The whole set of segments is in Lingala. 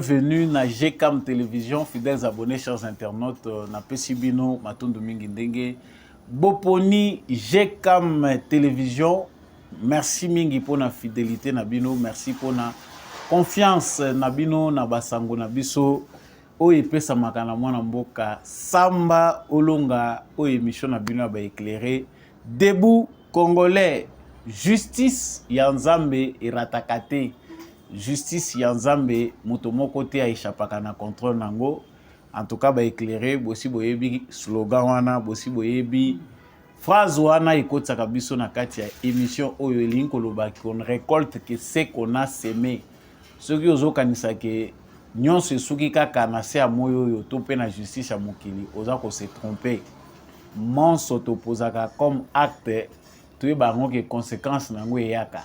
bienvenue na GCAM Télévision, fidèles abonnés, chers internautes, na Pesibino, Matundu Mingi Boponi, GCAM Télévision, merci mingi pour la fidélité Nabino, merci pour la confiance Nabino, Nabasango Nabiso, Oye Pesa Makana Mwana Mboka, Samba Olonga, Oye Mission Nabino ba éclairé, debout Congolais, justice Yanzambe et Ratakate. Justice Yanzambe mutomoko te aishapaka na contrôle nango en tout cas ba éclairer bosi boyebi slogan wana bosi boyebi phrase wana ikotsaka biso na kati ya émission oyo elinko lobaki on récolte que ce qu'on a semé soki ozokanisa ke nyonso esuki kaka na se ya moyo oyo to pe na justice ya mokili oza ko se tromper monso topozaka comme acte toyeba ngo ke conséquence nango eyaka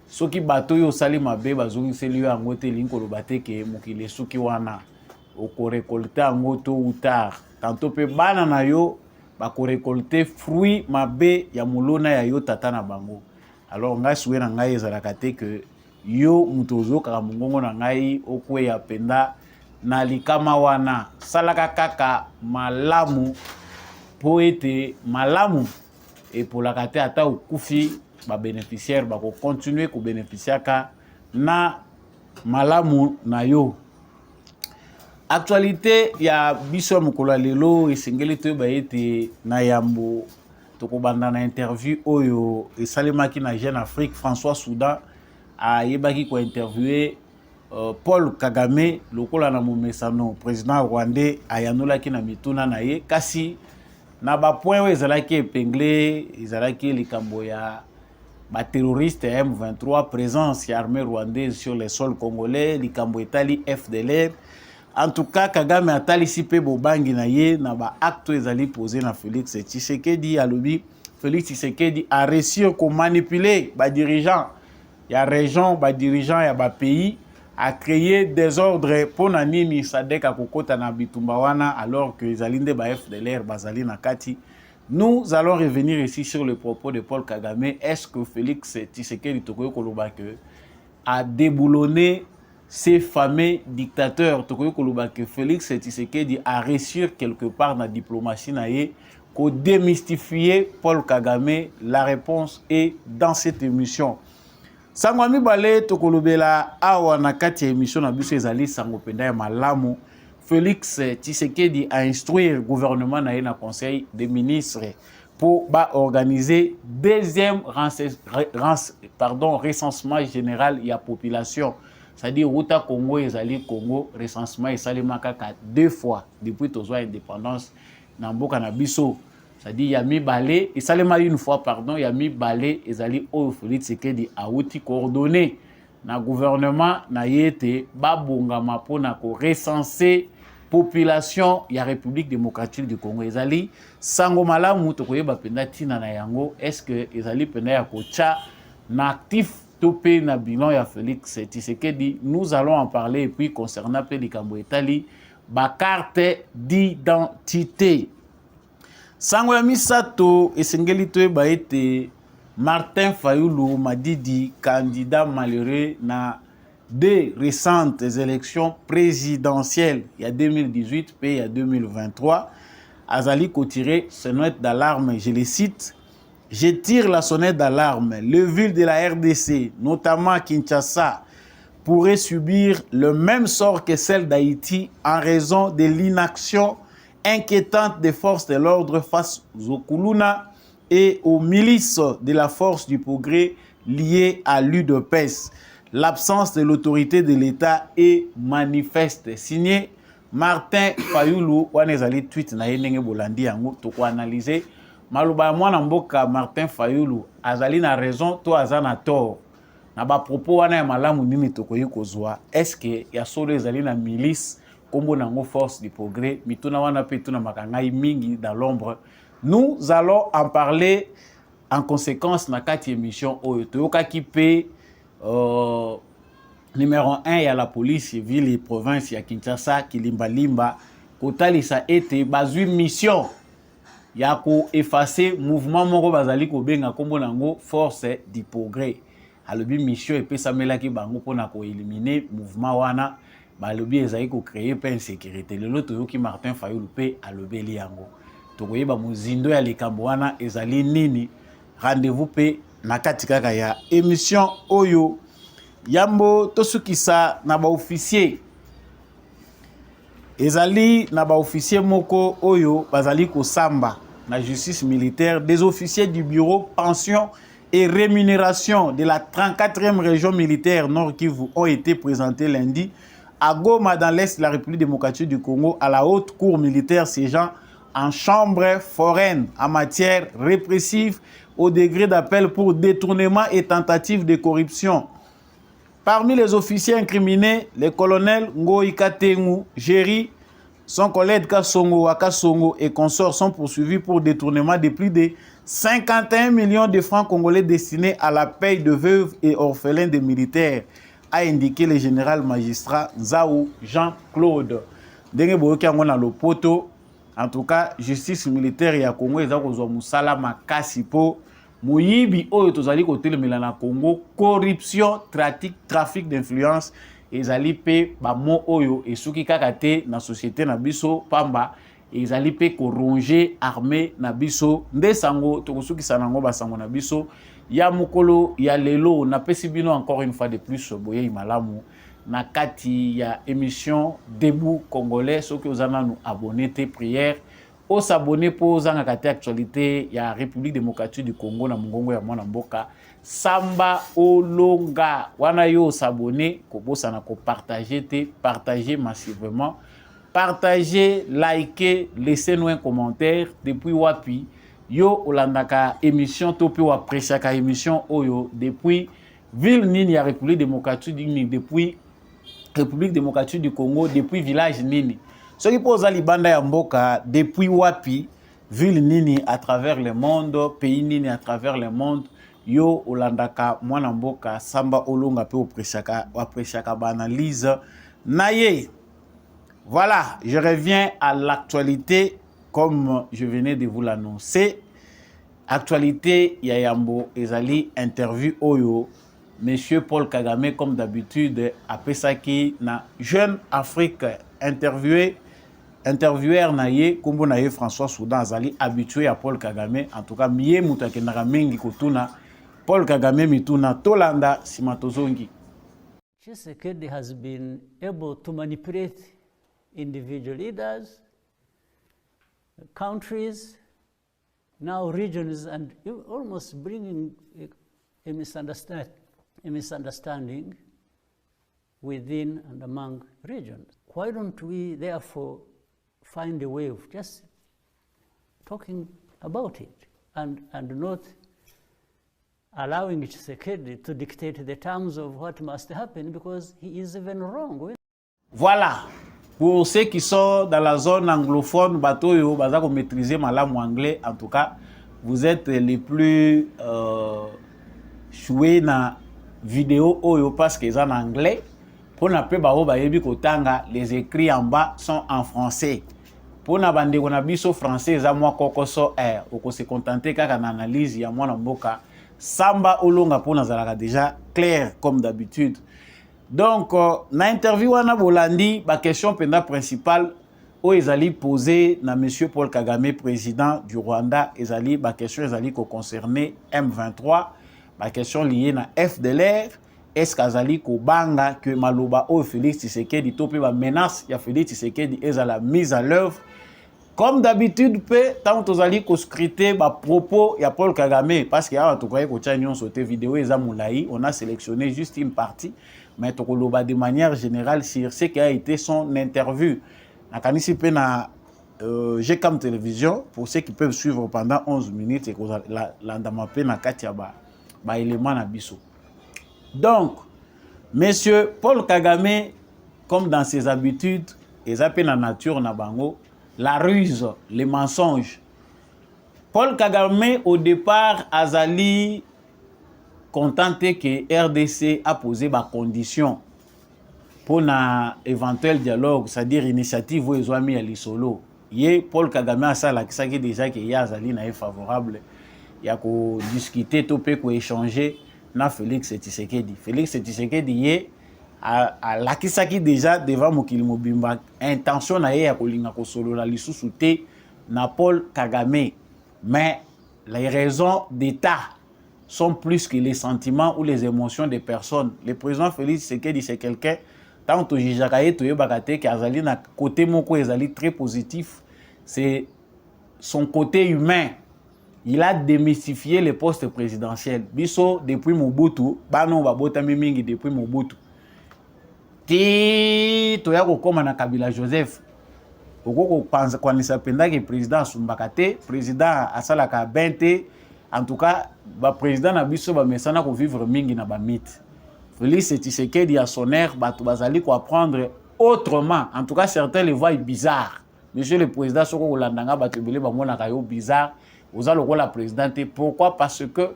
soki bato yo sali mabe bazongiseli yo yango te linko loba te ke mokili esuki wana okorekolte yango tôt ou tard tanto pe bana na yo bakorekolte fruit mabe ya molona ya yo tata na bango alors ngai suwe na ngai ezalaka te ke yo mutu ozokaka mongongo na ngai okweya penda na likama wana salaka kaka malamu po ete malamu epolaka te ata okufi ba bénéficiaire ba ko continuer ko bénéficier ka na malamu na yo actualité ya biso mukolo lelo esengeli to ba ete na yambo to ko banda na interview oyo esalemaki na Jeune Afrique François Soudan a yebaki ko interviewer Paul Kagame lokola na momesano président rwandais ayanolaki na mituna na ye kasi na ba point oyo ezalaki épinglé ezalaki likambo ya ba terroriste M23 présence ya armée rwandaise sur les sols congolais likambo etali FDLR en tout cas Kagame atali sipe bobangi na ye na ba acte ezali posé na Félix Tshisekedi alobi Félix Tshisekedi a réussi ko manipuler ba dirigeants ya région ba dirigeants ya ba pays a créé des ordres pour na nini sadeka kokota na bitumba wana alors que ezali nde ba FDLR bazali na kati. Nous allons revenir ici sur le propos de Paul Kagame. Est-ce que Félix Tshisekedi Tokoyo Kolobake a déboulonné ces fameux dictateurs Tokoyo Kolobake Félix Tshisekedi a réussi quelque part dans la diplomatie naie pour démystifier Paul Kagame? La réponse est dans cette émission. Sangwami Bale Tokolobela awa na kati émission na biso ezali sango penda ya malamu. Félix Tshisekedi a instruit le gouvernement na un conseil des ministres pour organiser deuxième recensement général de la population. C'est-à-dire Ruta Congo et Zali Congo, recensement et Salimaka 2 fois depuis tozo indépendance Namboka na biso. C'est-à-dire Yami Balé et Salema une fois pardon, Yami Balé et Zali o Félix Tshisekedi a outil coordonné na gouvernement na yete babongama pona ko recenser population ya République démocratique du Congo ezali sango malamu to koyeba penda tina na yango est-ce que ezali penda ya kocha na actif topé na bilan ya Félix Tshisekedi nous allons en parler et puis concernant Pelikambo etali ba carte d'identité sango ya misato esengeli to ba ete Martin Fayulu Madidi, candidat malheureux na des récentes élections présidentielles, il y a 2018 et il y a 2023, Azali Kotiré, sonnette d'alarme, je les cite, je tire la sonnette d'alarme, les villes de la RDC, notamment Kinshasa, pourraient subir le même sort que celle d'Haïti en raison de l'inaction inquiétante des forces de l'ordre face aux Okuluna et aux milices de la force du progrès liées à l'UDPS. L'absence de l'autorité de l'État est manifeste. Signé Martin Fayulu, wanezali tweet na yenenge bolandi yango to ko analyser maluba mwana mboka Martin Fayulu azali na raison to azana tort. Na ba propos wana ya malamu nini to koyi kozwa. Est-ce que ya solo ezali na milice kombo nango force du progrès mituna wana pe tuna makangai mingi dans l'ombre. Nous allons en parler en conséquence na kati émission oyo toyoka kipe numéro 1 ya la police ville et province ya Kinshasa Kilimba Limba kotalisa ete bazui mission ya ko effacer mouvement moko bazali ko benga kombo nango force du progrès alobi mission epesa melaki bango pona ko éliminer mouvement wana balobi ezali ko créer pe insécurité lelo toyoki Martin Fayulu pe alobeli yango tokoyeba mozindo ya likambo wana ezali nini. Rendez-vous pe na kati kaka ya émission oyo yambo tosukisa na ba officier ezali na ba officier moko oyo bazali ko samba la justice militaire, des officiers du bureau pension et rémunération de la 34e région militaire Nord Kivu ont été présentés lundi à Goma dans l'Est de la République démocratique du Congo à la haute cour militaire siégeant en chambre foraine en matière répressive au degré d'appel pour détournement et tentative de corruption. Parmi les officiers incriminés, les colonels Ngoïka Tengu, Géry, son collègue Kassongo, Wakasongo et consorts sont poursuivis pour détournement de plus de 51 millions de francs congolais destinés à la paye de veuves et orphelins des militaires, a indiqué le général magistrat Nzaou Jean-Claude. Denge boyoki yango na lopoto, en tout cas, justice militaire ya Congo eza kozwa musala makasi po moyibi oyo tozali kotelemela na Congo, corruption, trafic d'influence ezali pe ba mo oyo esuki kaka te na société na biso pamba ezali pe koronge armée na biso nde sango tokosukisa nango basango na biso ya mokolo ya lelo na pesi bino encore une fois de plus boye malamu na kati ya émission Debout Congolais soki ozana nu abonné te prière o s'abonner pour zanga kati actualité ya République démocratique du Congo na mongongo ya mwana mboka Samba Olonga wana yo s'abonner ko bossa na ko partager massivement partager liker laisser nous un commentaire depuis wapi yo olandaka émission topi wa pressaka émission oyo depuis ville nini ya République démocratique du Congo depuis village nini soki poza libanda ya mboka depuis wapi ville nini à travers le monde pays nini à travers le monde yo olandaka mwana mboka Samba Olonga pe opreshaka ba analyse naye. Voilà, je reviens à l'actualité comme je venais de vous l'annoncer. Actualité ya yambo ezali interview oyo monsieur Paul Kagame comme d'habitude apesaki na Jeune Afrique intervieweur naye kombo naye François Soudan azali habitué à Paul Kagame. En tout cas miye mutakendaka mingi kotuna Paul Kagame mituna tolanda simatozongi. Tshisekedi has been able to manipulate individual leaders, countries, now regions, and almost bringing a misunderstanding within and among regions. Why don't we therefore find a way of just talking about it and not allowing Tshisekedi to dictate the terms of what must happen because he is even wrong. Voilà. Pour ceux qui sont dans la zone anglophone, batoyo bazako maîtriser malamu anglais. En tout cas, vous êtes les plus joués na vidéo oyo parce qu'ils sont en anglais. Pour na pe bao bayebi kotanga, les écrits en bas sont en français. Pour na bande ko na biso français za mwa kokoso oko se contenter kaka na analyse ya mwana mboka Samba Olonga pour nazalaka déjà clair comme d'habitude. Donc na interview wana bolandi ba question penda principale o ezali posé na monsieur Paul Kagame président du Rwanda ezali ba question ezali ko concerner M23 ba question liée na FDLR est-ce qu'azali ko banga que maloba o Félix Tshisekedi topé ba menace ya Félix Tshisekedi ezala mise à l'œuvre. Comme d'habitude, tant que vous allez scruter les propos de Paul Kagame, parce qu'il y a une vidéo, on a sélectionné juste une partie, mais de manière générale sur ce qui a été son interview. GCAM Télévision, pour ceux qui peuvent suivre pendant 11 minutes, et donc, monsieur Paul Kagame, comme dans ses habitudes, ils appellent la nature na bango, la ruse, les mensonges. Paul Kagame, au départ, azali contenté que RDC a posé des conditions pour un éventuel dialogue, c'est-à-dire initiative où ils ont mis à l'isolo. Paul Kagame a ça qui déjà que Yazali n'est favorable. Il y a qu'à discuter, topé, qu'à échanger na Félix Tshisekedi. Félix Tshisekedi alakisaki déjà devant mokili mobimba intention na ye ya kolinga kosolola lisusu te na Paul Kagame, mais les raisons d'état sont plus que les sentiments ou les émotions des personnes. Le président Félix Tshisekedi c'est quelqu'un tant to jijaka ye toyebaka te ki azali na côté moko ezali très positif, c'est son côté humain. Il a démystifié le poste présidentiel. Biso depuis Mobutu, bano babotami mingi depuis Mobutu. Ti toya kokoma na Kabila Joseph. Okoko panza kwanisa pendaki président asumbaka te, président asalaka bente. En tout cas, ba président na biso ba mesana ko vivre mingi na ba mythe. Félix Tshisekedi a son air, bato bazali ko apprendre autrement. En tout cas, certains le voient bizarre. Monsieur le président soko kolandanga bato belé ba mona kayo bizarre. Vous allez la présidente. Pourquoi? Parce que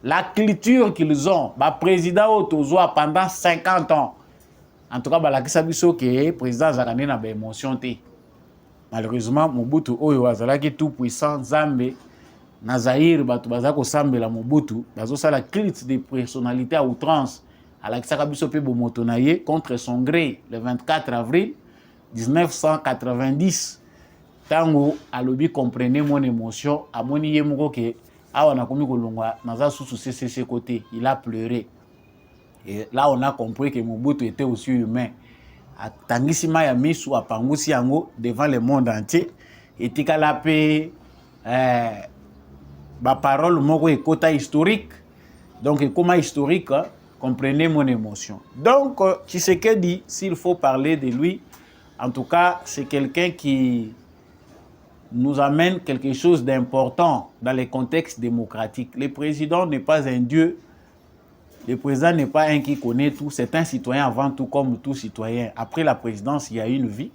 la culture qu'ils ont, le président Otozoa pendant 50 ans, en tout cas, le président Zarané n'a pas émotion. Malheureusement, Mobutu Oyo Azalaki tout puissant, Zambé, Nazaïr, Batubazako Sambe, la Mobutu, ça la culte des personnalités à outrance, à la Kisakabisope Bomotonaye, contre son gré, le 24 avril 1990. Tango alobi comprenez mon émotion à mon yemoko ke awa na komi kolongwa naza susu CCC côté il a pleuré et là on a compris que Mobutu était aussi humain atangisima ya misu apangusi yango devant le monde entier et tikala pe ba parole moko ekota historique donc comment historique hein, comprenez mon émotion donc Tshisekedi s'il faut parler de lui en tout cas c'est quelqu'un qui nous amène quelque chose d'important dans les contextes démocratiques. Le président n'est pas un dieu, le président n'est pas un qui connaît tout, c'est un citoyen avant tout comme tout citoyen. Après la présidence, il y a une vie.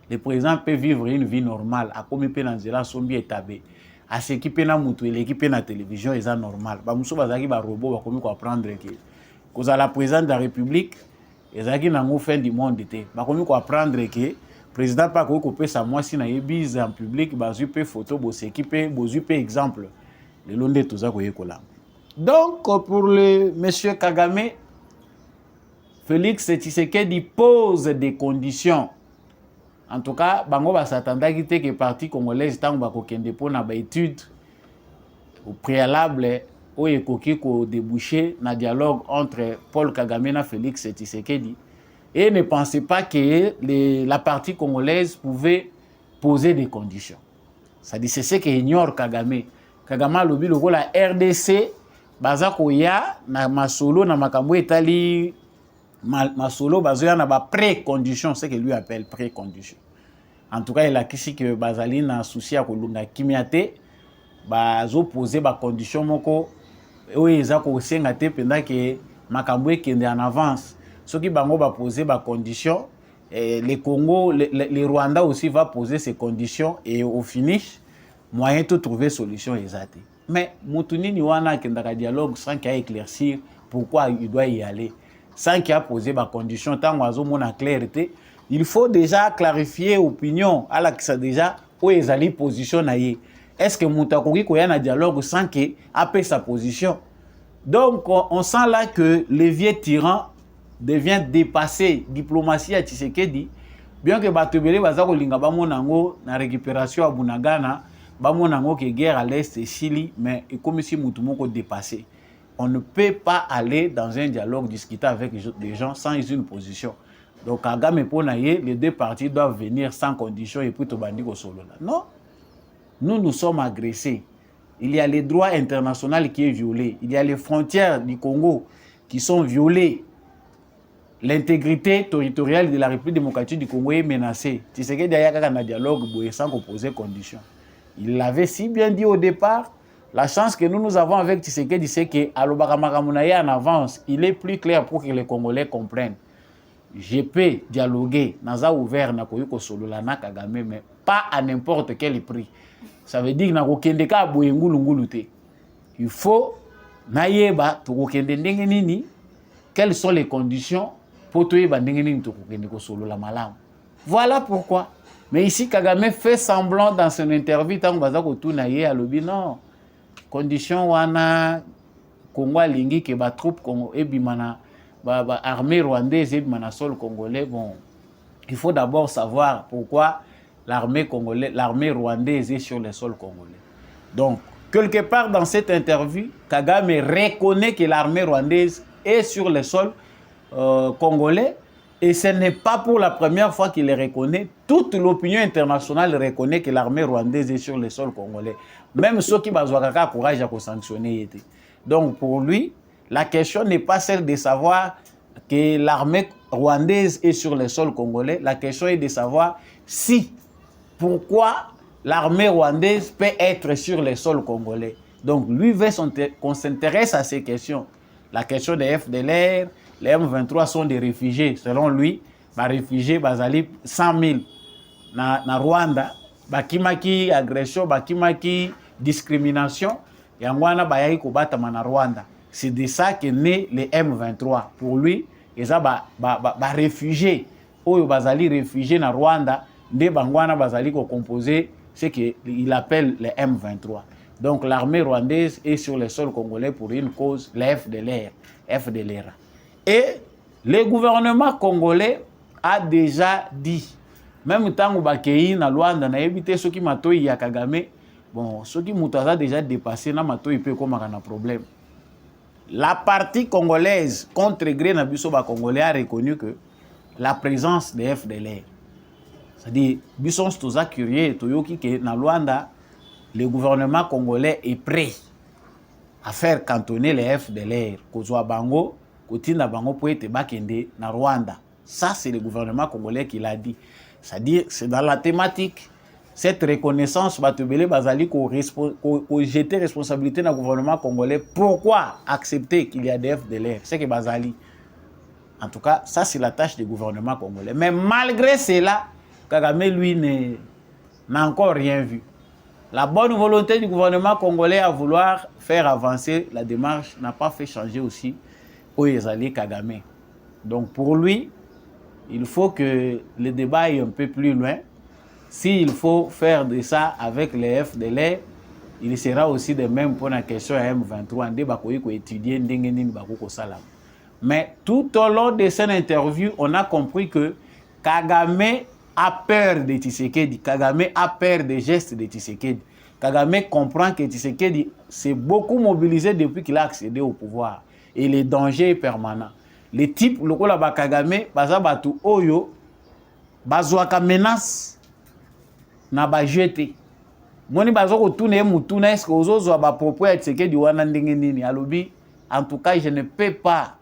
Le président peut vivre une vie normale, à comme il peut dans la sombi étabé. À ce qui peut dans moutou, l'équipe dans la télévision, c'est normal. Ba muso bazaki ba robot ba komi ko apprendre que cause à la présidence de la République, ezaki nango fin du monde était. Ba komi ko apprendre que président pas ko peut sa moi si na yebise en public bazu pe photo bo s'équiper bozu pe exemple le londe toza ko yekola. Donc pour le monsieur Kagame, Félix Tshisekedi pose des conditions. En tout cas, bango ba s'attendaki te que parti congolaise tango ba ko kende pona ba étude au préalable o ekoki ko déboucher na dialogue entre Paul Kagame na Félix Tshisekedi. Et ne pensez pas que la partie congolaise pouvait poser des conditions. Ça dit, c'est ce qu'ignore Kagame. Kagame a lobby le la RDC, bazako ya na masolo na makambo etali masolo bazoya na ba pré-condition, ce que lui appelle pré-condition. En tout cas, il a kisi que bazali na souci à kolunga kimiate, bazo poser ba condition moko o ezako senga te pendant que makambo ekende en avance. Ceux qui vont poser des conditions, les Congo, les Rwanda aussi va poser ces conditions et au finish, moyen de trouver solution exacte. Mais Moutouni Niwana qui a un dialogue sans qu'il y ait éclaircir pourquoi il doit y aller, sans qu'il y ait posé des conditions, tant qu'on a clarté, il faut déjà clarifier l'opinion à la qui ça déjà où ils allaient positionner. Est-ce que Moutakouri qu'il y a un dialogue sans qu'il ait sa position? Donc on sent là que le vieux tyran devient dépassé. Diplomatie à Tshisekedi, bien que Batobele bazako linga bamonango na récupération à Bunagana, bamonango que guerre à l'est et Chili, mais comme si Moutoumoko dépassé. On ne peut pas aller dans un dialogue discuter avec des gens sans une position. Donc Kagame Ponaye, les deux parties doivent venir sans condition et puis Tobandiko solo là. Non, nous sommes agressés. Il y a les droits internationaux qui est violé. Il y a les frontières du Congo qui sont violées. L'intégrité territoriale de la République démocratique du Congo est menacée. Tshisekedi a un dialogue sans poser conditions. Il l'avait si bien dit au départ. La chance que nous avons avec Tshisekedi, c'est qu'à l'Obakamakamaounaye en avance, il est plus clair pour que les Congolais comprennent. Je peux dialoguer, naza ouvert na koyuko solo la na Kagame, mais pas à n'importe quel prix. Ça veut dire na kokende ka boye ngulu te. Il faut nayeba to kokende ndenge nini, quelles sont les conditions pour toyeba ndenge nini to kokende ko solo la malamu. Voilà pourquoi. Mais ici Kagame fait semblant dans son interview tant baza ko tuna ye alobi non. Condition wana Congo alingi ke ba troupe Congo ebimana armée rwandaise et le sol congolais, bon, il faut d'abord savoir pourquoi l'armée rwandaise est sur le sol congolais. Donc, quelque part dans cette interview, Kagame reconnaît que l'armée rwandaise est sur le sol congolais, et ce n'est pas pour la première fois qu'il le reconnaît. Toute l'opinion internationale reconnaît que l'armée rwandaise est sur le sol congolais. Même ceux qui ont le courage à sanctionner. Donc pour lui, la question n'est pas celle de savoir que l'armée rwandaise est sur le sol congolais. La question est de savoir pourquoi l'armée rwandaise peut être sur le sol congolais. Donc lui veut qu'on s'intéresse à ces questions. La question des FDLR, les M23 sont des réfugiés. Selon lui, les réfugiés, bazali 100 000 na Rwanda, bakimaki agression, bakimaki discrimination, yangwana bayaki kobatama na Rwanda. C'est de ça qu'est né les M23. Pour lui, ils ont réfugiés. Oyo bazali réfugiés na Rwanda, nde bangwana bazali ko composer ce qu'il appelle les M23. Donc l'armée rwandaise est sur le sol congolais pour une cause, les FDLR. Et le gouvernement congolais a déjà dit, même tant que na Rwanda na évité ceux qui matoi ya Kagame, bon, ceux qui mutaza déjà dépassé na matoi peut comme un problème. La partie congolaise contre gré na biso ba congolais a reconnu que la présence des FDLR. C'est-à-dire biso stoza curieux toyoki que na Rwanda le gouvernement congolais est prêt à faire cantonner les FDLR kozwa bango kotinda bango po ete bakende na Rwanda. Ça, c'est le gouvernement congolais qui l'a dit. C'est-à-dire, c'est dans la thématique. Cette reconnaissance, Batubele Bazali, qu'on jeter responsabilité dans le gouvernement congolais. Pourquoi accepter qu'il y a des FDLR? C'est que Bazali. En tout cas, ça, c'est la tâche du gouvernement congolais. Mais malgré cela, Kagame, lui, n'a encore rien vu. La bonne volonté du gouvernement congolais à vouloir faire avancer la démarche n'a pas fait changer aussi Oyezali Kagame. Donc pour lui, il faut que le débat aille un peu plus loin. S'il faut faire de ça avec les FDLR, il sera aussi de même pour la question à M23. Mais tout au long de cette interview, on a compris que Kagame a peur de Tshisekedi. Kagame a peur des gestes de Tshisekedi. Kagame comprend que Tshisekedi s'est beaucoup mobilisé depuis qu'il a accédé au pouvoir. Et le danger est permanent. Les types, le Kagame, bazabatu oyo, bazouaka menace, na ba jeté. Moni bazoko tourner mutuna est-ce que ozozo ba propos et Tshisekedi wana ndenge nini alobi. En tout cas, je ne peux pas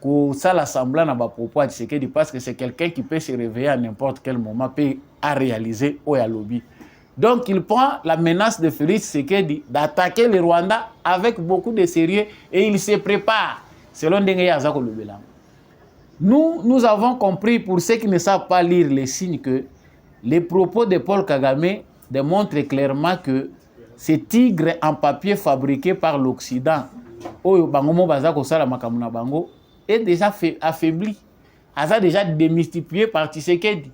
que ça l'assemblée na ba propos à Tshisekedi parce que c'est quelqu'un qui peut se réveiller à n'importe quel moment peut à réaliser au lobby. Donc il prend la menace de Félix Tshisekedi d'attaquer le Rwanda avec beaucoup de sérieux et il se prépare selon Ndenge Yazako Lubela. Nous avons compris, pour ceux qui ne savent pas lire les signes, que les propos de Paul Kagame démontrent clairement que ces tigres en papier fabriqués par l'Occident, est déjà affaibli, a déjà démystifié par Tshisekedi.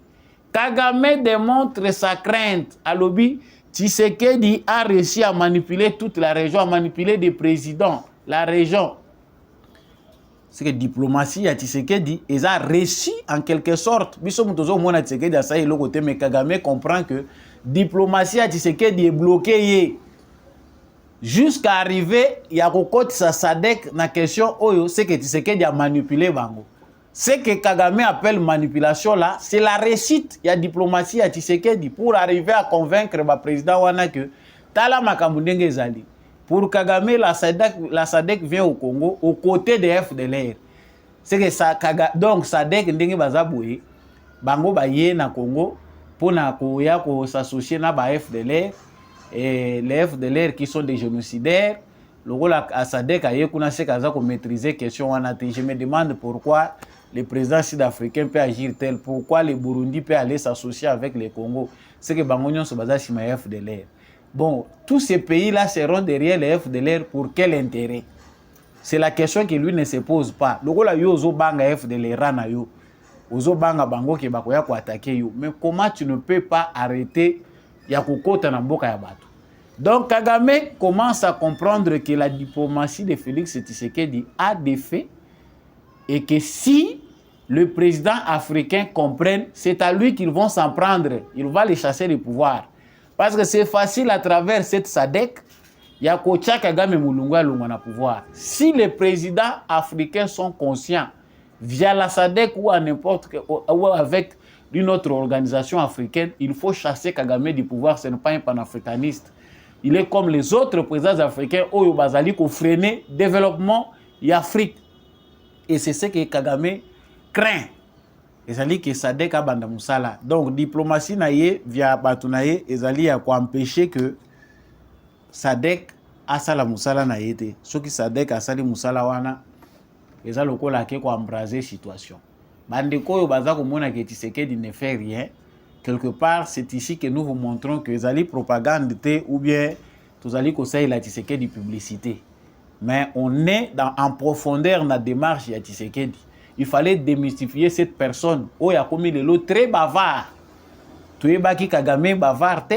Kagame démontre sa crainte. À l'objet, Tshisekedi a réussi à manipuler toute la région, à manipuler des présidents, la région. C'est que diplomatie à Tshisekedi, ils ont réussi en quelque sorte. Mais Kagame comprend que diplomatie à Tshisekedi est bloquée. Jusqu'à arriver, il y a sa Sadek na question oyo, c'est que Tshisekedi a manipulé Bango. Ce que Kagame appelle manipulation là, c'est la réussite. Il y a diplomatie à Tshisekedi pour arriver à convaincre le président Wana que Tala Makambundenge Zali. Pour Kagame, la SADC vient au Congo aux côtés des FDLR. C'est que ça, donc SADC ndenge bazaboué, Bango baye na Congo pour na koya ko s'associer na ba FDLR et les FDLR qui sont des génocidaires. Le rôle à SADC a yekuna se kaza ko maîtriser question wana. Je me demande pourquoi le président sud-africain peut agir tel, pourquoi le Burundi peut aller s'associer avec le Congo. C'est que Bango nyon se basa sur ma FDLR. Bon, tous ces pays-là seront derrière les FDLR pour quel intérêt? C'est la question que lui ne se pose pas. Le rôle yo zo banga FDLR na yo. Ozo banga bango ke bakoya ko attaquer yo. Mais comment tu ne peux pas arrêter ya kokota na mboka ya bato? Donc Kagame commence à comprendre que la diplomatie de Félix Tshisekedi a des faits et que si le président africain comprenne, c'est à lui qu'ils vont s'en prendre. Il va les chasser du pouvoir. Parce que c'est facile à travers cette SADC, il y a Kocha Kagame Mulunga Lumana pouvoir. Si les présidents africains sont conscients, via la SADC ou à n'importe ou avec une autre organisation africaine, il faut chasser Kagame du pouvoir. Ce n'est pas un panafricaniste. Il est comme les autres présidents africains où Bazali qui freiner le développement de l'Afrique. Et c'est ce que Kagame craint. Et ça dit que SADC a banda musala. Donc diplomatie naie via Batunaye, et ça dit à empêcher que SADC a sala musala naie te. Ce qui SADC a sali musala wana, et ça le coup là qui a embrasé situation. Bandeko yo baza komona que Tshisekedi ne fait rien. Quelque part, c'est ici que nous vous montrons que les alliés propagande ou bien tous alliés conseils la Tshisekedi publicité. Mais on est en profondeur dans la démarche de Tshisekedi. Il fallait démystifier cette personne. Oh, il a commis le lot très bavard. Tu es baki Kagame bavard.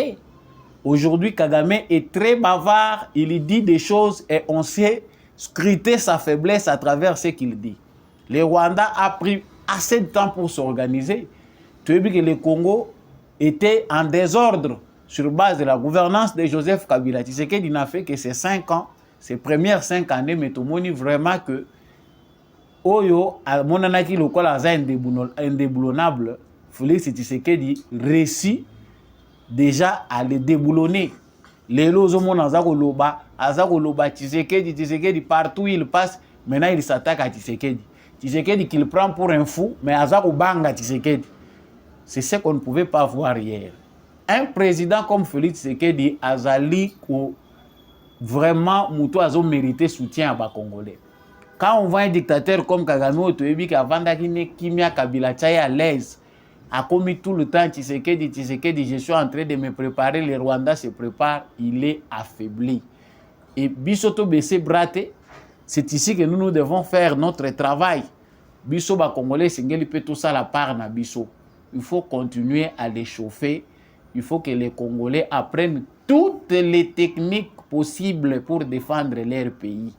Aujourd'hui, Kagame est très bavard. Il dit des choses et on sait scruter sa faiblesse à travers ce qu'il dit. Le Rwanda a pris assez de temps pour s'organiser. Tu as vu que le Congo était en désordre sur base de la gouvernance de Joseph Kabila. Tshisekedi n'a fait que ces 5 ans, ces premières 5 années, mais tout le monde vraiment que Oyo, à mon anaki local indéboulonnable, Félix Tshisekedi réussit déjà à le déboulonner. Les lots au monde Azakoloba, Tshisekedi, partout où il passe, maintenant il s'attaque à Tshisekedi. Tshisekedi qu'il prend pour un fou, mais Azakobanga Tshisekedi. C'est ce qu'on ne pouvait pas voir hier. Un président comme Félix Tshisekedi Azali, vraiment, Moutou a mérité soutien à Congolais. Quand on voit un dictateur comme Kagame, avant Kimia Kabila Tchaye à l'aise, a commis tout le temps Tshisekedi, je suis en train de me préparer, le Rwanda se prépare, il est affaibli. Et Bissoto Bessé Braté, c'est ici que nous devons faire notre travail. Bisso Congolais, Singeli peut tout ça la part na Bisso. Il faut continuer à les chauffer. Il faut que les Congolais apprennent toutes les techniques possibles pour défendre leur pays.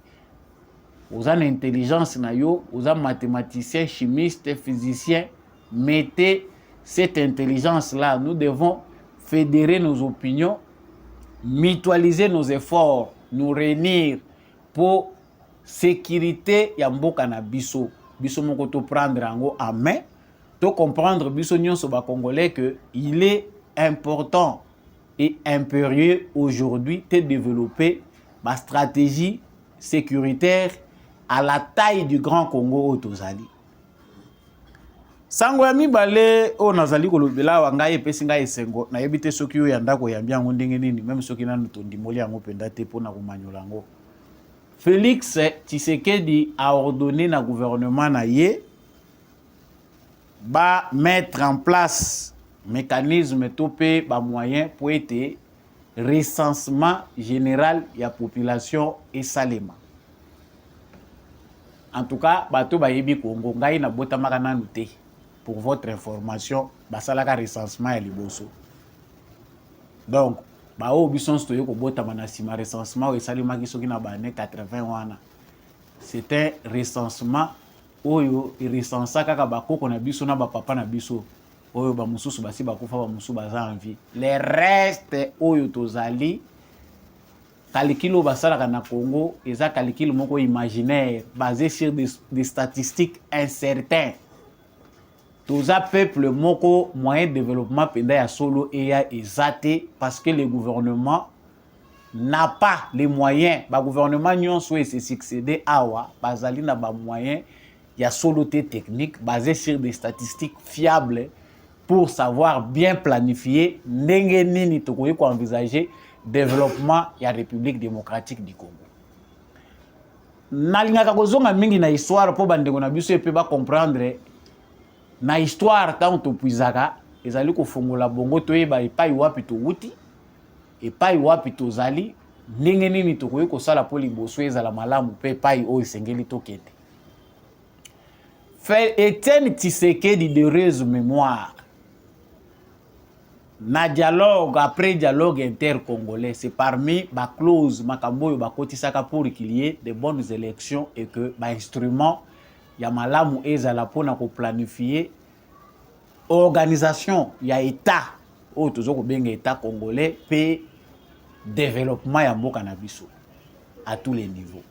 Aux intelligence, aux mathématiciens, chimistes, physiciens, mettez cette intelligence-là. Nous devons fédérer nos opinions, mutualiser nos efforts, nous réunir pour sécurité Yamboka na Bisso. Bisso mokoto prendre en main. De comprendre Congolais que il est important et impérieux aujourd'hui de développer ma stratégie sécuritaire à la taille du Grand Congo au Tozali. Sango ya mibale o nazali kolobela wanga epesinga esengo na yebite soki yo yanda ko yambia ngo ndenge nini même soki nanu tondimoli yango penda te pona komanyola ngo. Félix Tshisekedi a ordonné na gouvernement na ye ba mettre en place mécanisme topé ba moyen pour être recensement général ya population et salema. En tout cas, bato ba yebi Congo ngai na bota makana nuté pour votre information, ba salaka recensement ya liboso. Donc, ba o bison stoyo ko bota manasima recensement et salema ki soki na ba ne 80 wana. C'est un recensement oyo irecensa kaka bakoko na biso na bapapa na biso oyo ba mususu basi bakufa ba mususu baza en vie. Les restes oyo tozali calcul basalaka na Congo eza calcul moko imaginaire basé sur des statistiques incertains. Toza peuple moko moyen de développement penda ya solo et ya ezate parce que le gouvernement n'a pas les moyens. Le gouvernement n'y souhaite se succéder awa bazali na ba moyens. Il y a soloté technique basée sur des statistiques fiables pour savoir bien planifier ndenge nini tokoki ko envisager développement ya République démocratique du Congo. Nalingaka kozonga mingi na histoire po bandengo na biso epe ba comprendre na histoire tant to puizaka ezali ko fongola bongo toyeba epai wapi to wuti epai wapi to zali ndenge nini tokoki ko sala po liboso ezala malamu pe epai o esengeli tokete. Fait Étienne Tshisekedi de heureuse mémoire. Na dialogue, après dialogue intercongolais, c'est parmi ma clause, ma kamboyo, ma kotisaka pour qu'il y ait de bonnes élections et que ma instrument ya malamu ezala pona ko planifier organisation ya état o tozo ko benga état congolais pe développement ya mboka na biso à tous les niveaux.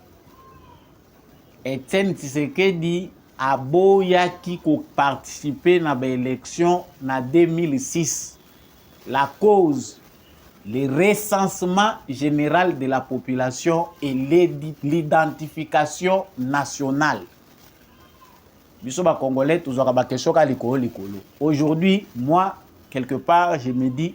Etienne Tshisekedi aboyaki ko participer na ba élection na 2006. La cause, le recensement général de la population et l'identification nationale. Biso ba Congolais, tous aura ba question ka likolo. Aujourd'hui, moi, quelque part, je me dis,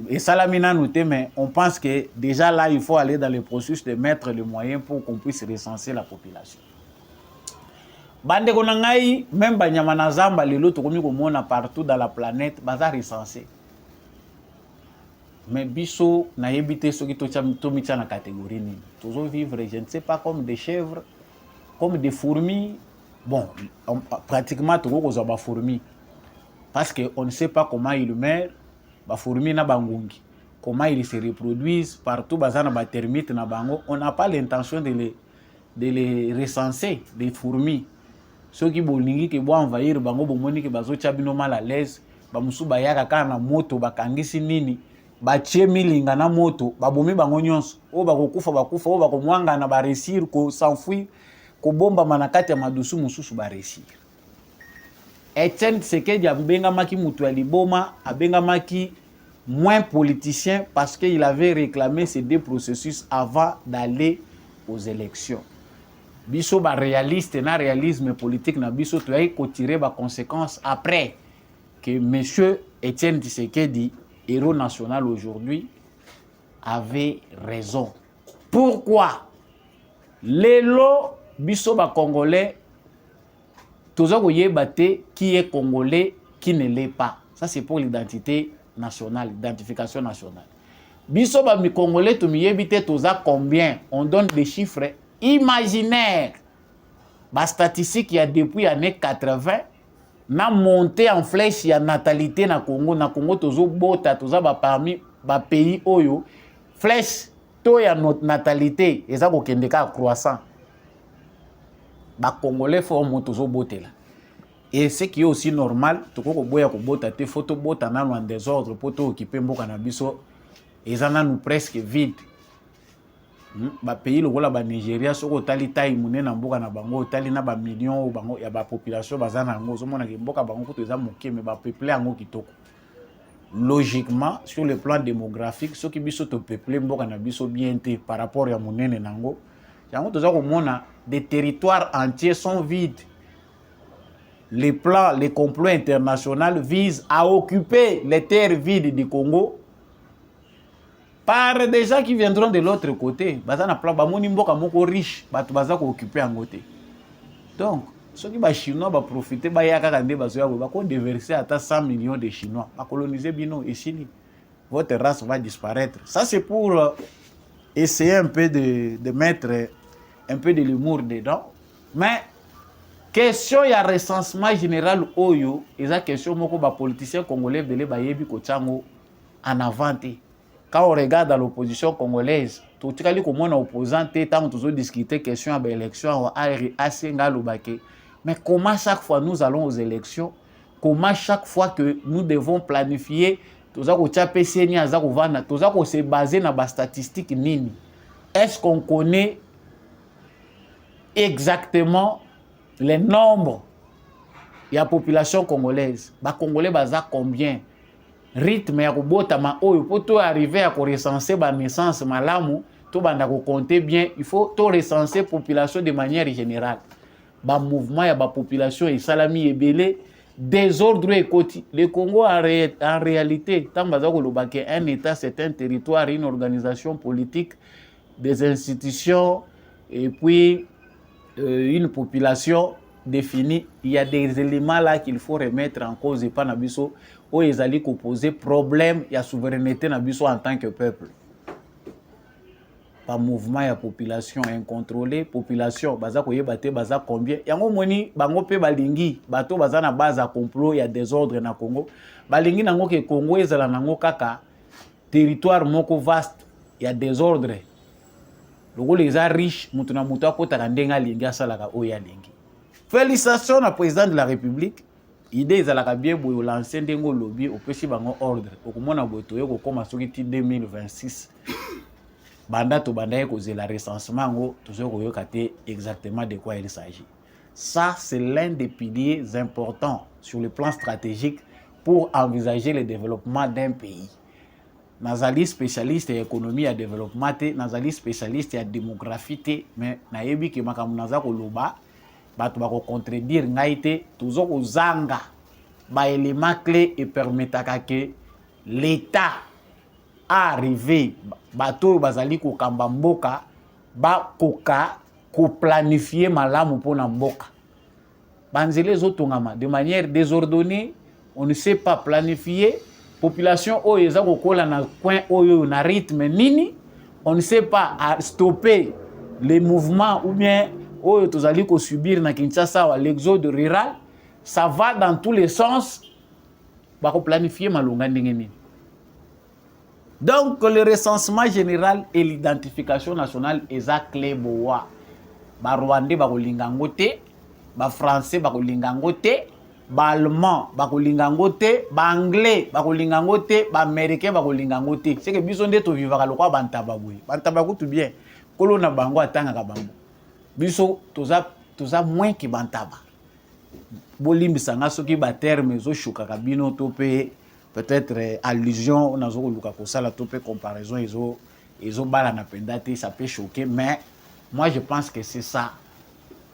et Salamina noté, mais on pense que déjà là, il faut aller dans le processus de mettre les moyens pour qu'on puisse recenser la population. Bande konangai, même Banyama na Zamba, les lots komi komona partout dans la planète, baza recensé. Mais biso na yebite soki to mitya na catégorie ni. Toujours vivre, je ne sais pas, comme des chèvres, comme des fourmis. Bon, pratiquement tout le monde fourmis. Parce qu'on ne sait pas comment ils meurent, les fourmis na bangungi. Comment ils se reproduisent partout, bazana ba termites na bango. On n'a pas l'intention de les recenser, les fourmis. Ceux qui bolingi ke bo envahir bango bomoni ke bazo tchabino mal à l'aise, ba musu ba yaka kana moto bakangisi nini, ba tie milinga na moto, ba bomi bango nyonso, o ba kokufa bakufa, o ba komwanga na ba réussir ko s'enfuir, ko bomba manakati ya madusu mususu ba réussir. Etienne Tshisekedi abenga maki mutu ya liboma, abenga maki moins politicien parce qu'il avait réclamé ces deux processus avant d'aller aux élections. Biso ba réaliste na réalisme politique na biso to ay ko tirer ba conséquences après que monsieur Etienne Tshisekedi, héros national aujourd'hui, avait raison. Pourquoi? Lelo biso ba Congolais tozo koyeba te qui est Congolais, qui ne l'est pas. Ça c'est pour l'identité nationale, l'identification nationale. Biso ba mi Congolais to miyebi te toza combien? On donne des chiffres imaginaire. La statistique, il y a depuis les années 80, na monté en flèche, il y a natalité na Congo. Na Congo, tozo bota, toza parmi les pays oyo. Flèche, to ya natalité, et ça, kokendeka croissant. Ba Congolais, faut mo tozo bote là. Et ce qui est aussi normal, toko ko boya ko bota te, photo bota na en désordre, poto occuper mboka na biso, et ça na nous presque vide. Ba pays lokola ba Nigeria soko tali taille munene na mboka na bango tali na ba millions bango ya ba population bazana ngo zo mona ke mboka bango ko toza moke mais ba peuple yango kitoko. Logiquement sur le plan démographique ce qui biso to peuple mboka na biso bien té par rapport ya munene nango yango toza ko mona des territoires entiers sont vides. Les plans, les complots internationaux visent à occuper les terres vides du Congo par des gens qui viendront de l'autre côté. Bazana plan ba moni mboka moko riche, batu baza ko occuper en côté. Donc, ceux qui ba chinois ba profiter ba yaka kande bazoya ba ko déverser à 100 millions de chinois, ba coloniser bino et chini. Votre race va disparaître. Ça c'est pour essayer un peu de mettre un peu de l'humour dedans. Mais question ya recensement général oyo, eza question moko ba politicien congolais de ba yebi ko tsango en avant. Quand on regarde dans l'opposition congolaise, tout ce qui est opposant, tant que nous discuter question de l'élection, mais comment chaque fois nous allons aux élections, comment chaque fois que nous devons planifier, tout ça que se baser sur les statistiques nini. Est-ce qu'on connaît exactement les nombres de la population congolaise? Les Congolais baza combien? Rythme ya kobotama oyo pour to arriver à recenser ba naissance malamu to banda ko compter bien, il faut to recenser population de manière générale. Ba mouvement ya ba population et salami ebele désordre ekoti. Le Congo en réalité tant baza ko lobake un état, c'est un territoire, une organisation politique, des institutions et puis une population définie. Il y a des éléments là qu'il faut remettre en cause et pas nabiso où ils allaient poser problème ya souveraineté nabiso en tant que peuple. Par mouvement ya population incontrôlée, population baza ko yebate baza combien yango moni bango pe balingi bato baza na base à complot ya désordre na Congo balingi nango ke Congo ezala nango kaka territoire moko vaste ya désordre lokolo eza riche mutu na mutu akota ka ndenga lingi asalaka oya lingi. Félicitations au président de la République. Idée ezalaka bien boyo lancer ndengo lobby opesi bango ordre. Okomona boyo toyo kokoma soki ti 2026. Banda to banda kozela recensement ngo tozo koyoka te exactement de quoi il s'agit. Ça c'est l'un des piliers importants sur le plan stratégique pour envisager le développement d'un pays. Nazali spécialiste en économie et développement, nazali spécialiste en démographie, mais nayebi ke makambo naza koloba bato bako contredire ngai te tozo kozanga ba élément clé et permetaka que l'État arrivé bato bazali ko kamba mboka ba koka ko planifier malamu pona mboka. Banzele zotongama de manière désordonnée, on ne sait pas planifier. Population oyo eza kokola na coin oyo na rythme nini, on ne sait pas stopper les mouvements ou bien oyo tozali ko subir na Kinshasa ou l'exode rural. Ça va dans tous les sens. Ba ko planifier malonga ndenge nini. Donc le recensement général et l'identification nationale eza clé boa. Ba Rwandais ba kolinga ngote, ba Français ba kolinga ngote, ba Allemand ba kolinga ngote, ba Anglais ba kolinga ngote, ba Américain ba kolinga ngote. C'est que biso nde to vivaka lokwa bantaba boye. Bantaba kutu bien. Kolo na bango atanga ka bango. Biso toza moins que bantaba. Bolimbisa nga soki ba terme zo shuka kabino to pe peut-être allusion on a zo luka ko sala to pe comparaison ezo bala na pendate ça peut choquer mais moi je pense que c'est ça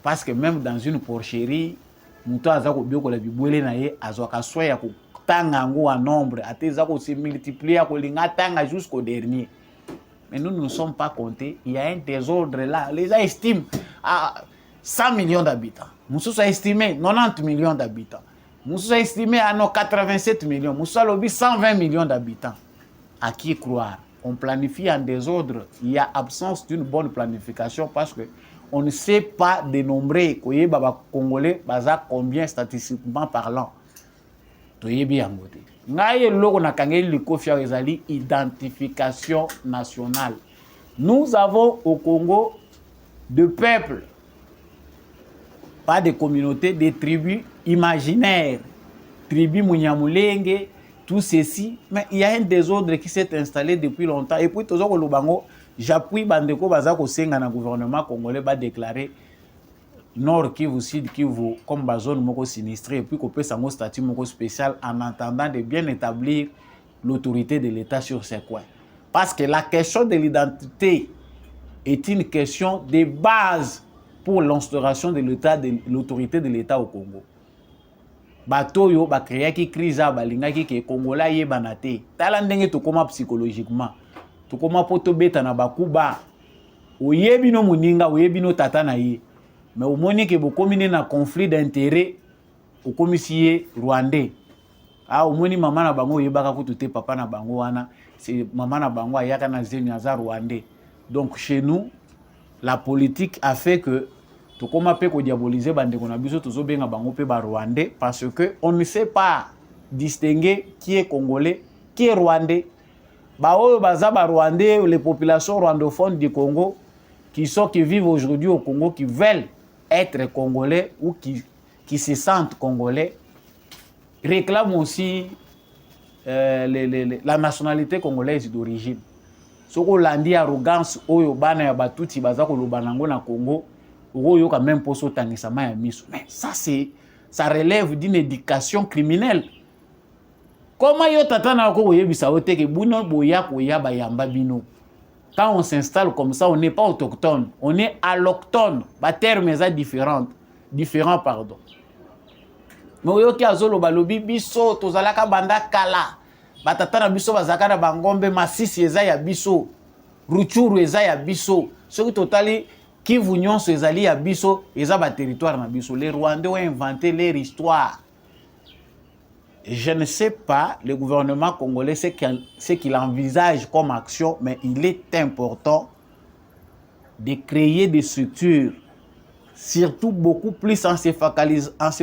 parce que même dans une porcherie muto aza ko bioko la bibwele na ye azwaka soin ya ko tanga ngo en nombre ateza ko se multiplier ko linga tanga jusqu'au dernier. Mais nous ne sommes pas comptés. Il y a un désordre là. Les gens estiment à 100 millions d'habitants. Nous sommes estimés 90 millions d'habitants. Nous sommes estimés à nos 87 millions. Nous sommes 120 millions d'habitants. À qui croire? On planifie en désordre. Il y a absence d'une bonne planification parce que on ne sait pas dénombrer Congolais, combien statistiquement parlant. Identification nationale. Nous avons au Congo deux peuples, pas de communautés, des tribus imaginaires, tribus Munyamulenge, tout ceci, mais il y a un désordre qui s'est installé depuis longtemps. Et puis, j'appuie Bandeko Bazako Senga na gouvernement congolais va déclarer Nord Kivu, Sud Kivu comme la zone moko sinistrée et puis qu'on peut s'en statut moko spécial en attendant de bien établir l'autorité de l'État sur ces coins. Parce que la question de l'identité est une question de base pour l'instauration de l'État, de l'autorité de l'État au Congo. Bato yo ba créer qui crise ba lingaki ke Congolais yebana te. Tala ndenge to koma psychologiquement. To koma poto beta na bakuba. Oyebi no muninga, oyebi no tata na ye. Mais au moins que vous communez un conflit d'intérêt au commissaire rwandais. Ah au moins maman na bango yebaka kututé papa na bango wana c'est maman na bango ayaka na zeni aza rwandais. Donc chez nous la politique a fait que to koma pe ko diaboliser bande ko na biso tozo benga bango pe ba rwandais parce que on ne sait pas distinguer qui est congolais, qui est rwandais. Ba oyo baza ba rwandais, les populations rwandophones du Congo qui vivent aujourd'hui au Congo qui veulent être congolais ou qui se sentent congolais réclament aussi la nationalité congolaise d'origine. Ce qu'on l'a dit arrogance oyo bana ya batuti baza ko lobanango na Congo oyo quand même poso tangisama ya miso. Mais ça relève d'une éducation criminelle. Comment yo tata na ko yebisa ote ke buno boya ko ya bayamba bino. Quand on s'installe comme ça, on n'est pas autochtone, on est allochtone. Les termes sont différents, pardon. Mais oyoki azolo balobi biso tozalaka banda kala. Batata na biso bazaka na bangombe masisi eza ya biso. Ruchuru eza ya biso. Soki totali Kivu nyonso ezali ya biso, eza ba territoire na biso. Les Rwandais ont inventé leur histoire. Je ne sais pas, le gouvernement congolais, ce qu'il envisage comme action, mais il est important de créer des structures, surtout beaucoup plus en se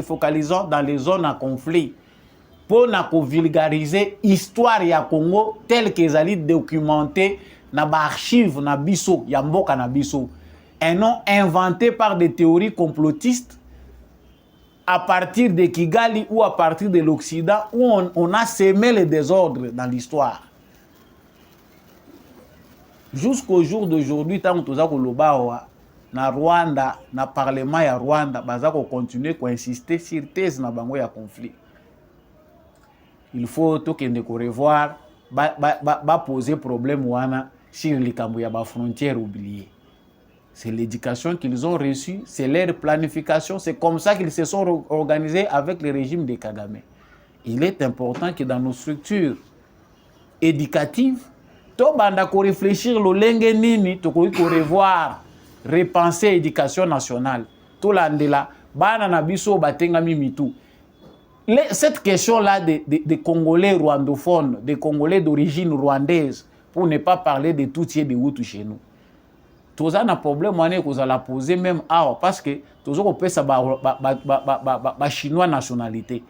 focalisant dans les zones à conflit, pour vulgariser l'histoire du Congo telle qu'elle est documentée dans les archives, dans biso, yamboka na biso, et non inventée par des théories complotistes à partir de Kigali ou à partir de l'Occident où on a semé le désordre dans l'histoire. Jusqu'au jour d'aujourd'hui, tant que Lobawa, na Rwanda, na parlement ya Rwanda, baza ko continuer ko insister sur thèse na bango ya conflit. Il faut tout que ko revoir ba poser problème wana sur les cambo ya ba frontières oubliées. C'est l'éducation qu'ils ont reçue, c'est leur planification, c'est comme ça qu'ils se sont organisés avec le régime de Kagame. Il est important que dans nos structures éducatives, to banda ko réfléchir lo lenge nini to ko revoir, repenser l'éducation nationale. To landela bana na biso batenga mimitu. Cette question-là des Congolais rwandophones, des Congolais d'origine rwandaise, pour ne pas parler de tout de Hutu chez nous. Tous un problème que vous allez poser même parce que tous on peut ça ba chinois nationalité.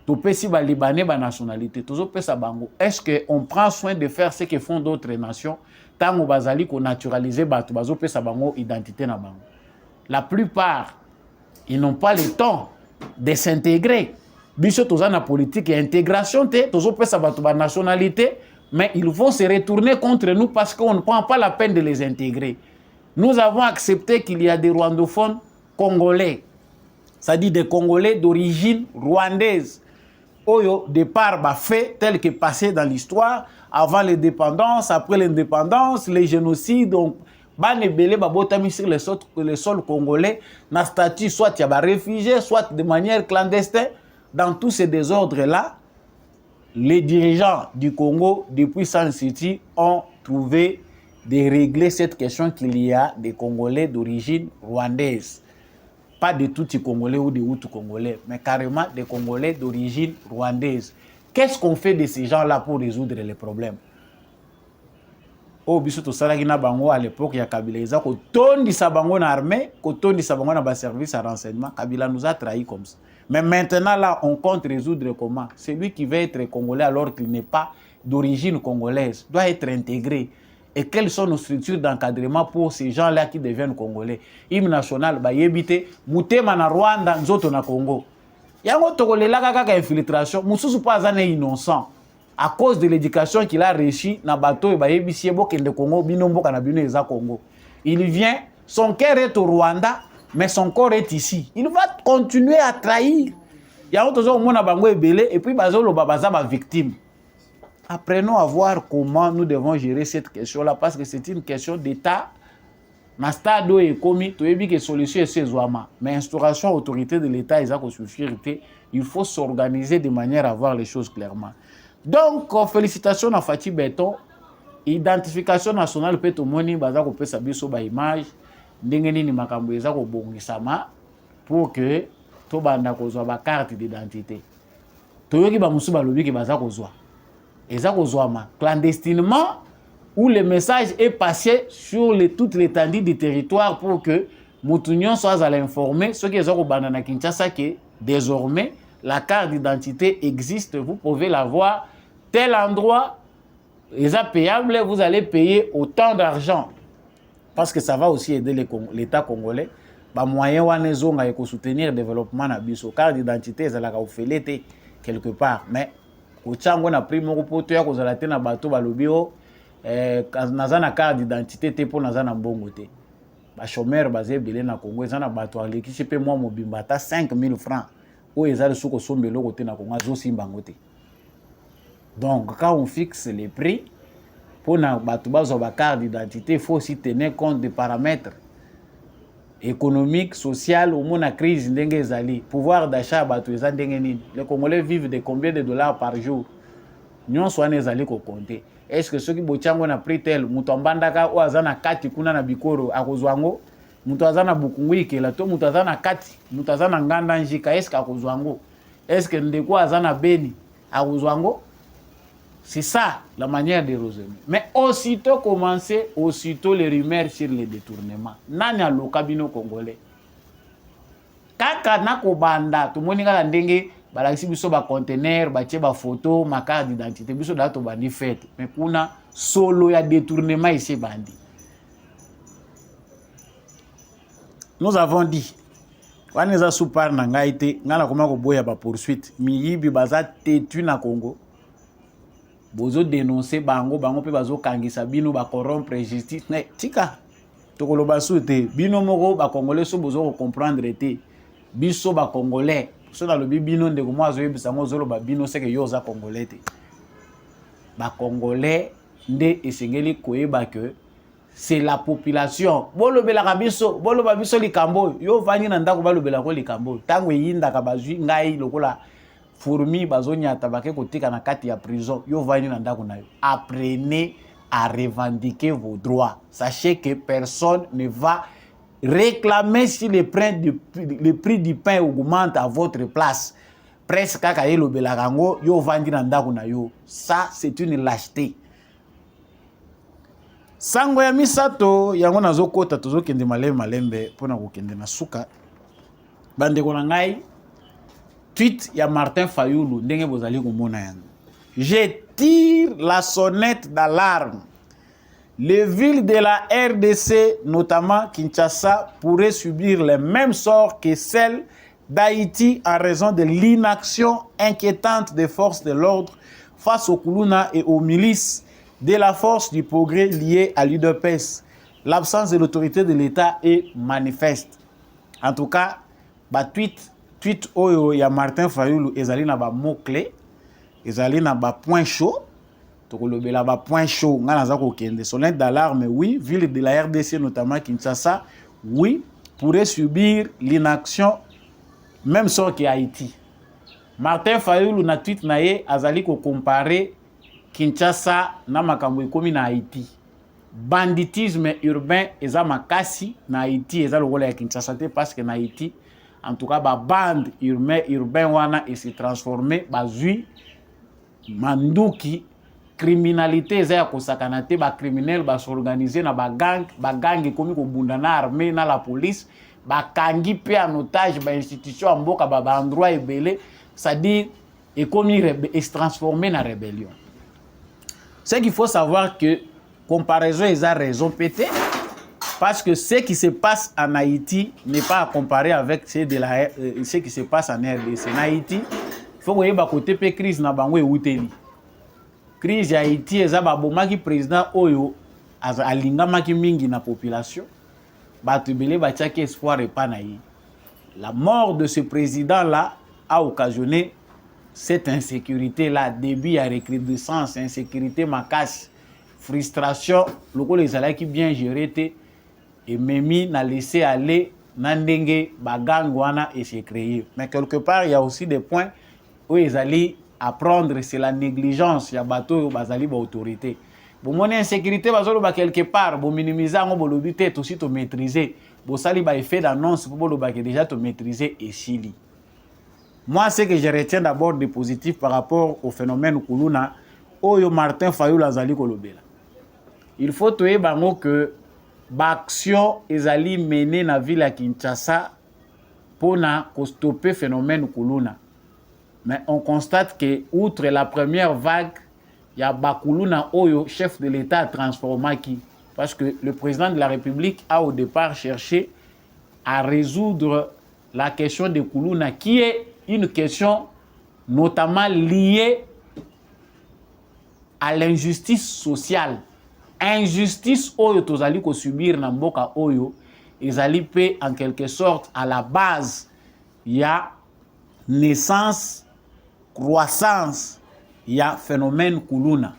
Tout peut si ba libanais ba nationalité. Tous on peut ça bango. Est-ce que on prend soin de faire ce que font d'autres nations tant on bazali ko naturaliser ba tout bazo peut ça bango identité na bango. La plupart ils n'ont pas le temps de s'intégrer. Biso tous en politique et intégration tous on peut ça ba nationalité mais ils vont se retourner contre nous parce qu'on ne prend pas la peine de les intégrer. Nous avons accepté qu'il y a des rwandophones congolais, c'est-à-dire des Congolais d'origine rwandaise. Oyo départ fait tel que passé dans l'histoire, avant l'indépendance, après l'indépendance, les génocides, donc banebele babotami sur le sol congolais, na statut soit il y a réfugiés, soit de manière clandestine. Dans tous ces désordres-là, les dirigeants du Congo, depuis San City, ont trouvé de régler cette question qu'il y a des Congolais d'origine rwandaise. Pas de tout Congolais ou de Hutu Congolais, mais carrément des Congolais d'origine rwandaise. Qu'est-ce qu'on fait de ces gens-là pour résoudre les problèmes? Au biso to salagina bango à l'époque il y a Kabila Eza ko tondi sa bango na armée, ko tondi sa bango na ba service à renseignement. Kabila nous a trahis comme ça. Mais maintenant là on compte résoudre comment? Celui qui veut être congolais alors qu'il n'est pas d'origine congolaise doit être intégré. Et quelles sont nos structures d'encadrement pour ces gens-là qui deviennent congolais? Hymne national ba yebite mutema na Rwanda nzoto na Congo. Yango tokolela kaka infiltration, mususu pas azane innocent. À cause de l'éducation qu'il a reçue, na bato e ba yebisi bokende Congo binombo kana bino eza Congo. Il vient, son cœur est au Rwanda, mais son corps est ici. Il va continuer à trahir. Yango tozo mona bango ebele et puis bazo lo babaza ba victime. Apprenons à voir comment nous devons gérer cette question-là parce que c'est une question d'État. Na stade où est commis, tu as vu que solution est ces ouama. Mais instauration, autorité de l'État, ils ont suffire. Il faut s'organiser de manière à voir les choses clairement. Donc, félicitations à Fatih Beton. Identification nationale peut au moins baza ko pesa biso ba image ndengeni ni makambo eza ko bongisama pour que to banda ko zwa ba carte d'identité. Toyoki ba musu ba lobi ke baza ko zwa. Eza ko zwama clandestinement où le message est passé sur toute l'étendue du territoire pour que Moutunion soit à l'informer ceux qui ont banana Kinshasa que désormais la carte d'identité existe, vous pouvez la voir tel endroit, les payables, vous allez payer autant d'argent parce que ça va aussi aider l'État congolais. Ba moyen wana zonga ko soutenir le développement na biso carte d'identité ça la ka ofelete quelque part mais au tchango na primo ko poto ya ko zala te na bato balobi o naza na carte d'identité te po naza na mbongo te ba chômeur bazé belé na Congo za na bato aleki pe moi mobimba ta 5000 francs o ezali suko sombelo ko te na Congo zo simbango te. Donc quand on fixe les prix pour na bato bazo ba carte d'identité, il faut aussi tenir compte des paramètres économiques, social, au moins la crise ndenge ezali, pouvoir d'achat bato eza ndenge nini. Les Congolais vivent de combien de dollars par jour? Nyon soane ezali ko compter. Est-ce que ceux qui bochango na prix tel muto mbandaka o azana kati kuna na bikoro akozwango muto azana bukungu ke la to muto azana kati muto azana nganda njika est-ce akozwango? Est-ce que ndeko azana beni akozwango? C'est ça la manière de raisonner. Mais aussitôt commencer, aussitôt les rumeurs sur les détournements. Nani a lokabino congolais. Kaka nako banda, tout le monde a ndenge, balakisi biso ba conteneur, ba tie ba photo, ma carte d'identité, biso dato bandi fête. Mais kuna solo ya détournement ici bandi. Nous avons dit wana eza super na ngai te ngai nakoma koboya bapoursuite miyibi baza tetu na Congo bozodénonce bango mpe bazokangisa bino bacorrompre justice tika tokoloba su te bino moko bakongolais so bozokocomprendre te biso bakongolais so nalobi bino ndeko moko azoyebisa ngo ozoloba bino seke yo oza congolais te bakongolais nde esengeli koyeba ke c'est la population bolobelaka biso boloba biso likambo yo vandi na ndako balobelako likambo ntango eyindaka bazwi ngai lokola fourmi bazonyata bake kotika na kati ya prison yo vandi na ndako na yo apprenez à revendiquer vos droits sachez que personne ne va réclamer si le prix du pain augmente à votre place presque kaka elobelaka ngo yo vandi na ndako na yo ça c'est une lâcheté. Sango ya misato yango nazokota tozokende malembe mpona kokende na suka bandeko na ngai tweet ya Martin Fayulu ndenge bozali komona yango. Je tire la sonnette d'alarme. Les villes de la RDC, notamment Kinshasa, pourraient subir les mêmes sorts que celles d'Haïti en raison de l'inaction inquiétante des forces de l'ordre face aux Kuluna et aux milices de la force du progrès liée à l'UDPS. L'absence de l'autorité de l'État est manifeste. En tout cas, tweet oyo ya Martin Fayulu ezali na ba mot clé, ezali na ba point chaud. Tokolobela ba point chaud nga naza kokende. Sonnette d'alarme, oui, ville de la RDC notamment Kinshasa, oui, pourrait subir l'inaction même sort que Haïti. Martin Fayulu na tweet na ye azali ko comparer Kinshasa na makambo ekomi na Haïti. Banditisme urbain eza makasi na Haïti eza lokola ya Kinshasa te parce que na Haïti en tout cas ba bande urbain wana et se transformer bazui manduki criminalité eza ya kosakana te ba criminel ba s'organiser na ba gang ekomi kobunda na armée na la police ba kangi pe en otage ba institution mboka ba endroit ebele c'est-à-dire ekomi se transformer na rébellion. C'est qu'il faut savoir que comparaison est à raison pété parce que ce qui se passe en Haïti n'est pas à comparer avec ce qui se passe en RDC. En Haïti, il faut que vous côté pe crise na bango euteli. Crise Haïti eza ba bomaki président oyo alingamaki mingi na population. Batu belé batiaki espoir et pas na ye. La mort de ce président là a occasionné cette insécurité-là, début à recrudescence, insécurité makasi, frustration, loko les ala qui bien géré et Memi n'a laissé aller nandenge bagangwana et s'est créé. Mais quelque part, il y a aussi des points où ils allaient apprendre, c'est la négligence, il y a bateau bazali ba autorité. Bon mon insécurité bazolo ba quelque part, bon minimiser ngo bolobi te aussi to maîtriser. Bon sali ba effet d'annonce pour boloba que déjà to maîtriser et chili. Moi, ce que je retiens d'abord de positif par rapport au phénomène Kuluna, Oyo Martin Fayulu azali kolobela. Il faut toye bango que l'action ezali menée na ville à Kinshasa pour stopper le phénomène Kuluna. Mais on constate que, outre la première vague, il y a Bakuluna Oyo, chef de l'État, transformé qui. Parce que le président de la République a au départ cherché à résoudre la question de Kuluna, qui est une question notamment liée à l'injustice sociale. Injustice oyo tozali ko subir na mboka oyo ezali pe en quelque sorte à la base il y a naissance croissance il y a phénomène Kuluna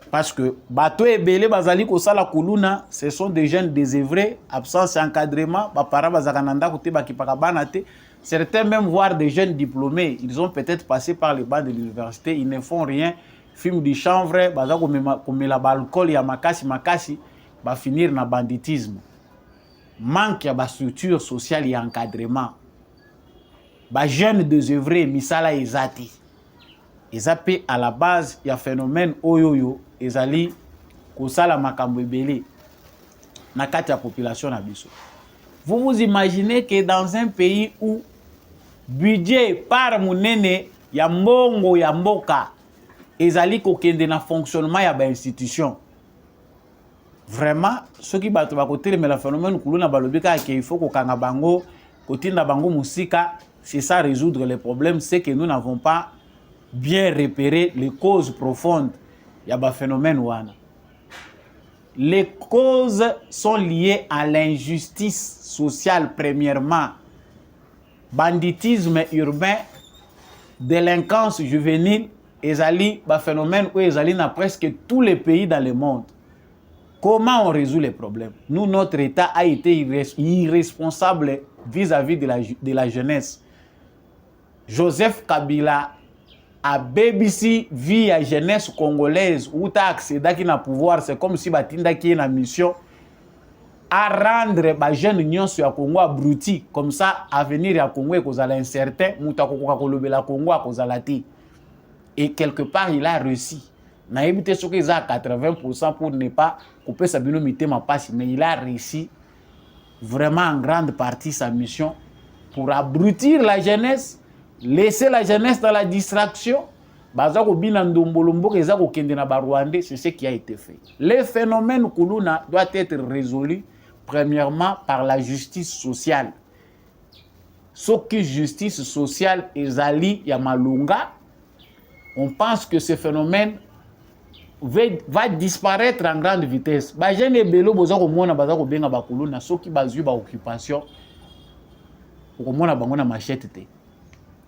parce que bato ebele bazali ko sala Kuluna ce sont des jeunes désœuvrés absence d'encadrement ba para bazakananda kote bakipaka bana te. Certains même voire des jeunes diplômés, ils ont peut-être passé par les bancs de l'université, ils ne font rien, fument du chanvre, comme l'alcool, il y a makasi, va finir dans le banditisme. Manque de structure sociale et encadrement. Les jeunes désœuvrés, misala ezati. Ezapé à la base, il y a un phénomène oyoyo, ezali, kosala makambo ebele, na kati ya population na biso. Vous vous imaginez que dans un pays où budget par munene ya mbongo ya mboka ezali kokende na fonctionnement ya ba institution. Vraiment, ceux qui battent ba côté mais le phénomène Kuluna balobika que il faut kokanga bango kotinda bango musika, c'est ça résoudre les problèmes, c'est que nous n'avons pas bien repéré les causes profondes. Il y a des phénomènes wana. Les causes sont liées à l'injustice sociale premièrement, banditisme urbain, délinquance juvénile, ezali ba phénomène où ezali dans presque tous les pays dans le monde. Comment on résout les problèmes? Nous, notre État a été irresponsable vis-à-vis de la jeunesse. Joseph Kabila a BBC vie la jeunesse congolaise où tu as accédé à pouvoir, c'est comme si batinda qui est une mission à rendre les jeunes unions sur le Congo abruti, comme ça avenir à Congo et cause à l'incertain, mutakoka kolobe la Congo à cause à la ti. Et quelque part il a réussi. Na évité ce qu'ils a 80% pour ne pas couper sa binomité ma passe, mais il a réussi vraiment en grande partie sa mission pour abrutir la jeunesse, laisser la jeunesse dans la distraction. C'est ce qui a été fait. Le phénomène Kuluna doit être résolu premièrement par la justice sociale. Ce qui justice sociale est Ali Yamalunga, on pense que ce phénomène va disparaître en grande vitesse.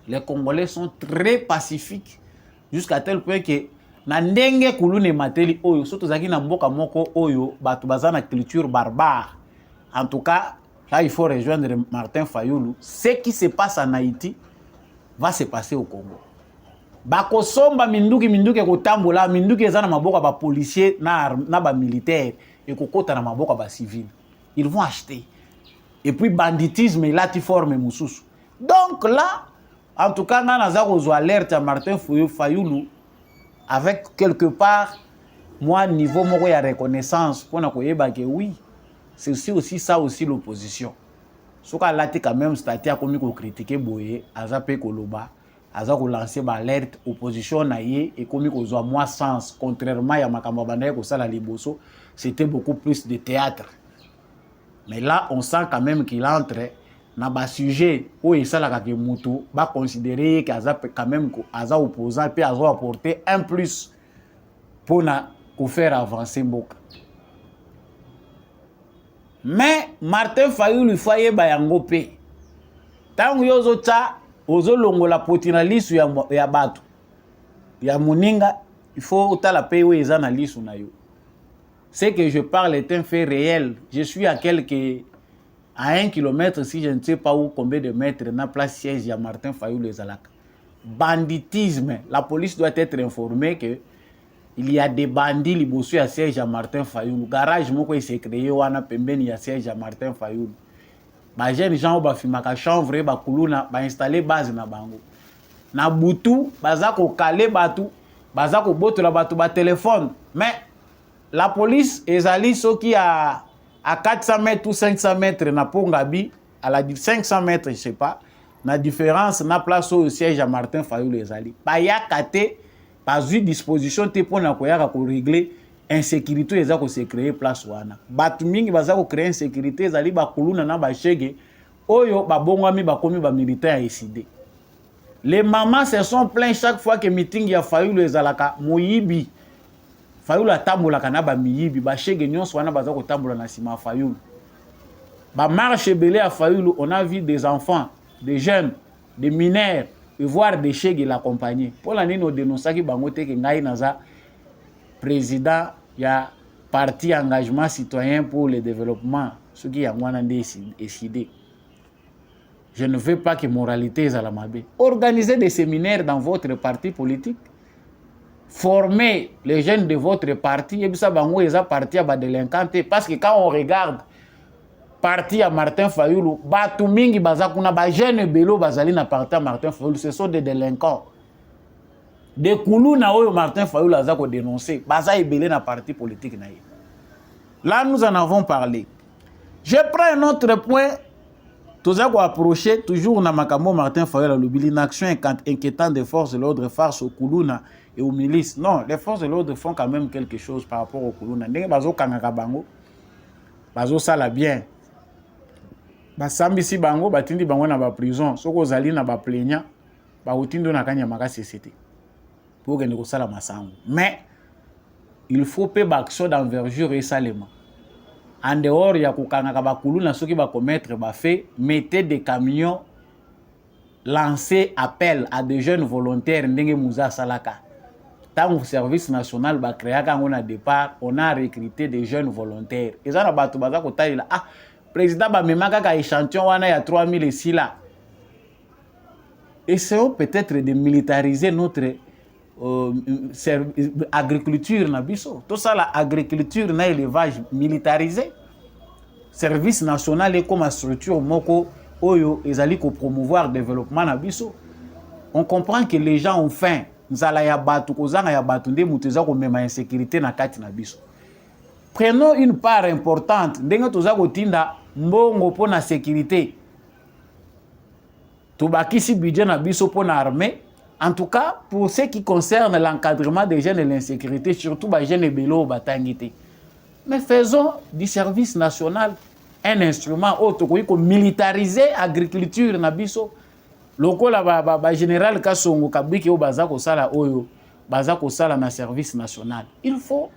Les Congolais sont très pacifiques jusqu'à tel point que na ndenge kulune mateli oyo surtout zaki na mboka moko oyo batu bazana culture barbare. En tout cas, là il faut rejoindre Martin Fayulu. Ce qui se passe en Haïti va se passer au Congo. Bako somba minduki kotambola minduki ezana maboka ba policier na ba militaire et kokota na maboka ba civil. Ils vont acheter. Et puis banditisme là tu forme mususu. Donc là, en tout cas, nous avons alerte à Martin Fayulu avec quelque part, moi, niveau de reconnaissance, pour nous que oui, c'est aussi ça aussi l'opposition. Ce qu'on a quand même statut comme nous critiquer Boye, Azapé Koloba, Azako lancer l'alerte opposition naïe et comme nous avons moins sens, contrairement à Makambabane ko sala liboso, c'était beaucoup plus de théâtre. Mais là, on sent quand même qu'il entre na ba sujet où il sala ka mutu ba considérer qu'aza quand même aza opposant puis aza apporter un plus pour na ko faire avancer mboka. Mais Martin Fayulu foye ba yango pe tangu yozo cha ozo longola potina lisu ya batu ya muninga, il faut utala pe où eza na lisu na yo. Ce que je parle est un fait réel. Je suis à à 1 kilomètre, si je ne sais pas où, combien de mètres, dans la place siège de Martin Fayulu et Zalaka. Banditisme. La police doit être informée qu'il y a des bandits qui à siège à Martin Fayulu. Garage, moi, il s'est créé, on a pembeni à siège à Martin Fayulu. Les jeunes gens qui ont fait chambre, ils ont installé base na bango. Na butu, ils ont calé batu, ils ont boté la batu, téléphone. Mais la police, ils ont ceux qui a à 400 mètres ou 500 mètres na Pongabi, à la 500 mètres, je ne sais pas, la différence na place au siège à Martin Fayulu ezali. Ba ya kate, pas eu disposition te pour na koyaka ko régler insécurité ezako se créer place wana. Batu mingi bazako créer insécurité ezali ba kuluna na ba chege oyo ba bongwami ba komi ba militaire décidé. Les mamans se sont plaints chaque fois que meeting ya Fayulu ezalaka moyibi. Fayulu atambola kana ba miyibi ba chege nyonso wana baza ko tambola na sima Fayulu. Ba marche belé à Fayulu, on a vu des enfants, des jeunes, des mineurs, et voir des chèques l'accompagner. Pour l'année, nous dénonçons que Bangote Kengaï Naza, président, il y a parti engagement citoyen pour le développement, ce qui a moins décidé. Je ne veux pas que moralité est à la mabé. Organisez des séminaires dans votre parti politique. Formez les jeunes de votre parti. Et puis ça, Bango, ils ont parti à délinquants. Parce que quand on regarde parti à Martin Fayulu, batu mingi bazakuna ba jeune belo bazali na parti à Martin Fayulu, ce sont des délinquants. Des koulou na oyo Martin Fayulu azako dénoncer, baza ebele na parti politique na ye. Là nous en avons parlé. Je prends un autre point. Tous approcher toujours na makambo Martin Fayulu une action inquiétante des forces de l'ordre face au Koulouna et aux milices. Non, les forces de l'ordre font quand même quelque chose par rapport au Koulouna. Ndenge bazo kangaka bango, bazo sala bien. basambisi bango batindi bango na ba prison soko ozali na ba plaignant ba utindo na kanya makasi société pour que ne sala masango. Mais il faut pe ba action d'envergure et salema en dehors ya kokanga ba kulu na soki ba commettre ba fait, mettez des camions, lancez appel à des jeunes volontaires ndenge muza salaka. Tant au service national ba créa quand on a départ, on a recruté des jeunes volontaires. Et ça na batu baza ko taila ah président ba memaka ka échantillon wana ya 3000 ici là. Essayons peut-être de militariser notre agriculture na biso. Tout ça la agriculture na élevage militarisé. Service national et comme structure moko oyo ezali ko promouvoir développement na biso. On comprend que les gens ont faim. Nzala ya batu kozanga ya batu nde muteza ko mema insécurité na kati na biso. Prenons une part importante ndenge toza ko tinda mbongo po na sécurité. Tobakisi budget na biso po na armée. En tout cas, pour ce qui concerne l'encadrement des jeunes et l'insécurité, surtout les jeunes et bélo batangité. Mais faisons du service national un instrument autre pour militariser l'agriculture na biso. Lokola ba général Kasongo Kabiki o bazako sala oyo, bazako sala na service national. Il faut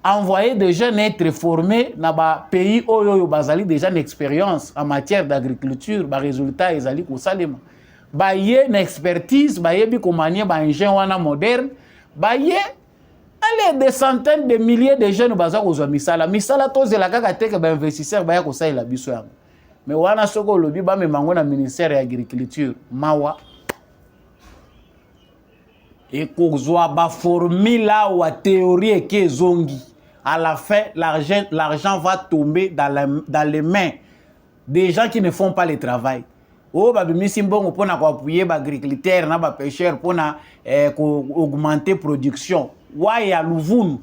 envoyer des jeunes être formés dans ba pays oyo bazali déjà une expérience en matière d'agriculture, ba résultat ezali ko salema. Baye une expertise, baye bi komanie ba ingénieur wana moderne, baye allez des centaines de milliers de jeunes bazako zo misala. Misala tozela kaka teke ba investisseur baya ko sala biso yango. Mais wana soko lobi ba memango na ministère ya agriculture mawa et kozwa ba formula wa théorie ke zongi. À la fin, l'argent va tomber dans les mains des gens qui ne font pas le travail. Oh, bah, misi mbongo pona ko appuyer ba agriculteur na ba pêcheur pona augmenter production. Waya luvunu.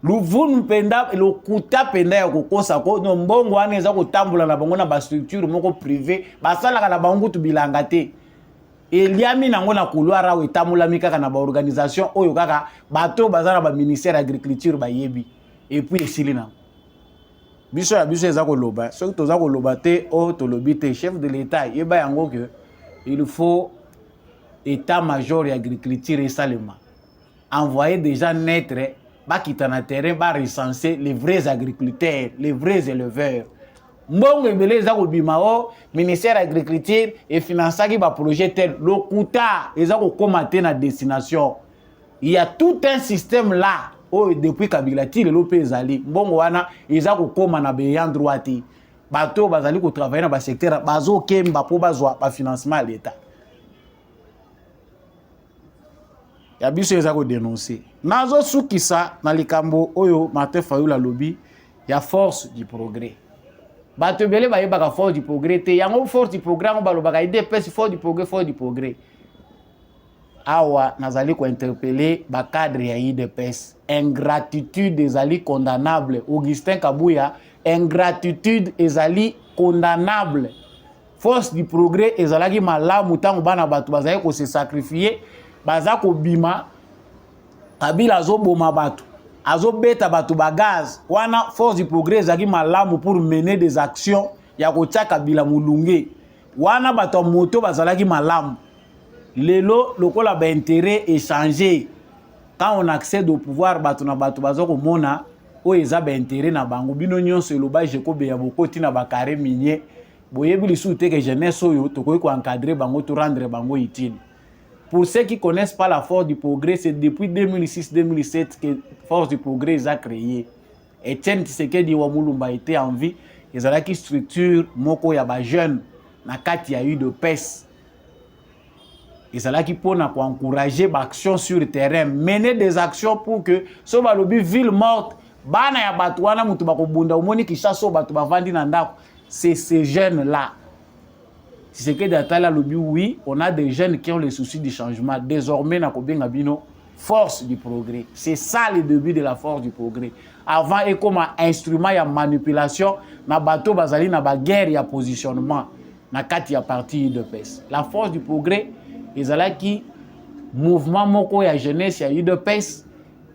Luvunu penda le kuta penda ya kokosa ko no mbongo wana eza ko tambula na bango na ba structure moko privé, ba sala kala bango tu bilanga te. Eliami nango na couloir awe tamulami kaka na ba organisation oyo kaka bato bazana ba ministère agriculture ba yebi et puis esilina biso ya biso eza ko loba soki toza ko loba te o to lobite chef de l'état yeba yango que il faut état major ya agriculture et salema envoyer des gens naître ba kitana terrain ba recenser les vrais agriculteurs, les vrais éleveurs. Mbongo ebele eza ko bima o ministère agriculture et finançaki ba projet tel lokuta eza ko komate na destination. Il y a tout un système là oh depuis Kabila ti le lope ezali mbongo wana eza ko koma na be droiti bato bazali ko travailler na ba secteur bazo kemba po bazwa ba financement l'état. Ya biso eza ko dénoncer. Nazo sukisa na likambo oyo Martin Fayulu lobby ya force du progrès. Bato belé ba yeba ka force du progrès te yango force du progrès on balobaka IDPS force du progrès awa nazali ko interpeller ba cadre ya IDPS ingratitude ezali condamnable. Augustin Kabuya ingratitude ezali condamnable. Force du progrès ezalaki malamu tango bana bato bazali ko se sacrifier baza ko bima Kabila azoboma bato azobeta bato ba gaz wana force du progrès ezaki malamu pour mener des actions ya kotia Kabila mulunge wana bato moto bazalaki malamu lelo lokola ba intérêt échangé quand on accède au pouvoir bato na bato bazoko mona o eza ba intérêt na bango bino nyonso eloba jekobe ya bokoti na ba carré minier boyebi lisu te que jeunesse oyo tokoki ko encadrer bango to rendre bango utile. Pour ceux qui ne connaissent pas la force du progrès, c'est depuis 2006-2007 que Force du progrès a créé. Etienne Tshisekedi Wamulumba était en vie. Ils ont une structure moko ya ba jeune na kati ya UDPS. Ils ont encourager l'action sur le terrain, mener des actions pour que so ba lobi ville morte, bana ya batu wana mutu bakobunda omoni kishaso batu bavandi na ndako. C'est ces jeunes là. Si c'est que d'Atala Lobby, oui, on a des jeunes qui ont le souci du changement. Désormais, Nakobenga Bino, force du progrès. C'est ça le début de la force du progrès. Avant, et comme un instrument, il y a manipulation, na bateau, bazali, na ba guerre, il y a positionnement. Na kati, il y a parti de PES. La force du progrès, ils ont qui mouvement moko ya jeunesse, il y a eu de PES.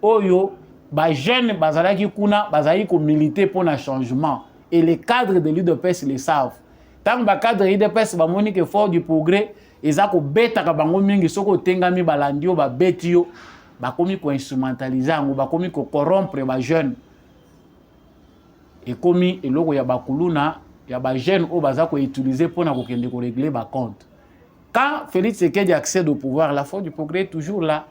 Oyo, ba jeune, bazala qui kuna, bazali ko militer pour un changement. et les cadres de l'UDPS le savent. Tant que les cadres de l'UDPS sont fort du progrès, ils ont bêta ka bango mingi soko tengami balandio ba betio ba komi ko instrumentaliser ngo ba komi ko corrompre ba jeune et komi eloko ya bakuluna ya ba jeune o baza ko utiliser pour na ko kende ko régler ba compte. Quand Félix Tshisekedi accède au pouvoir, la force du progrès est toujours là.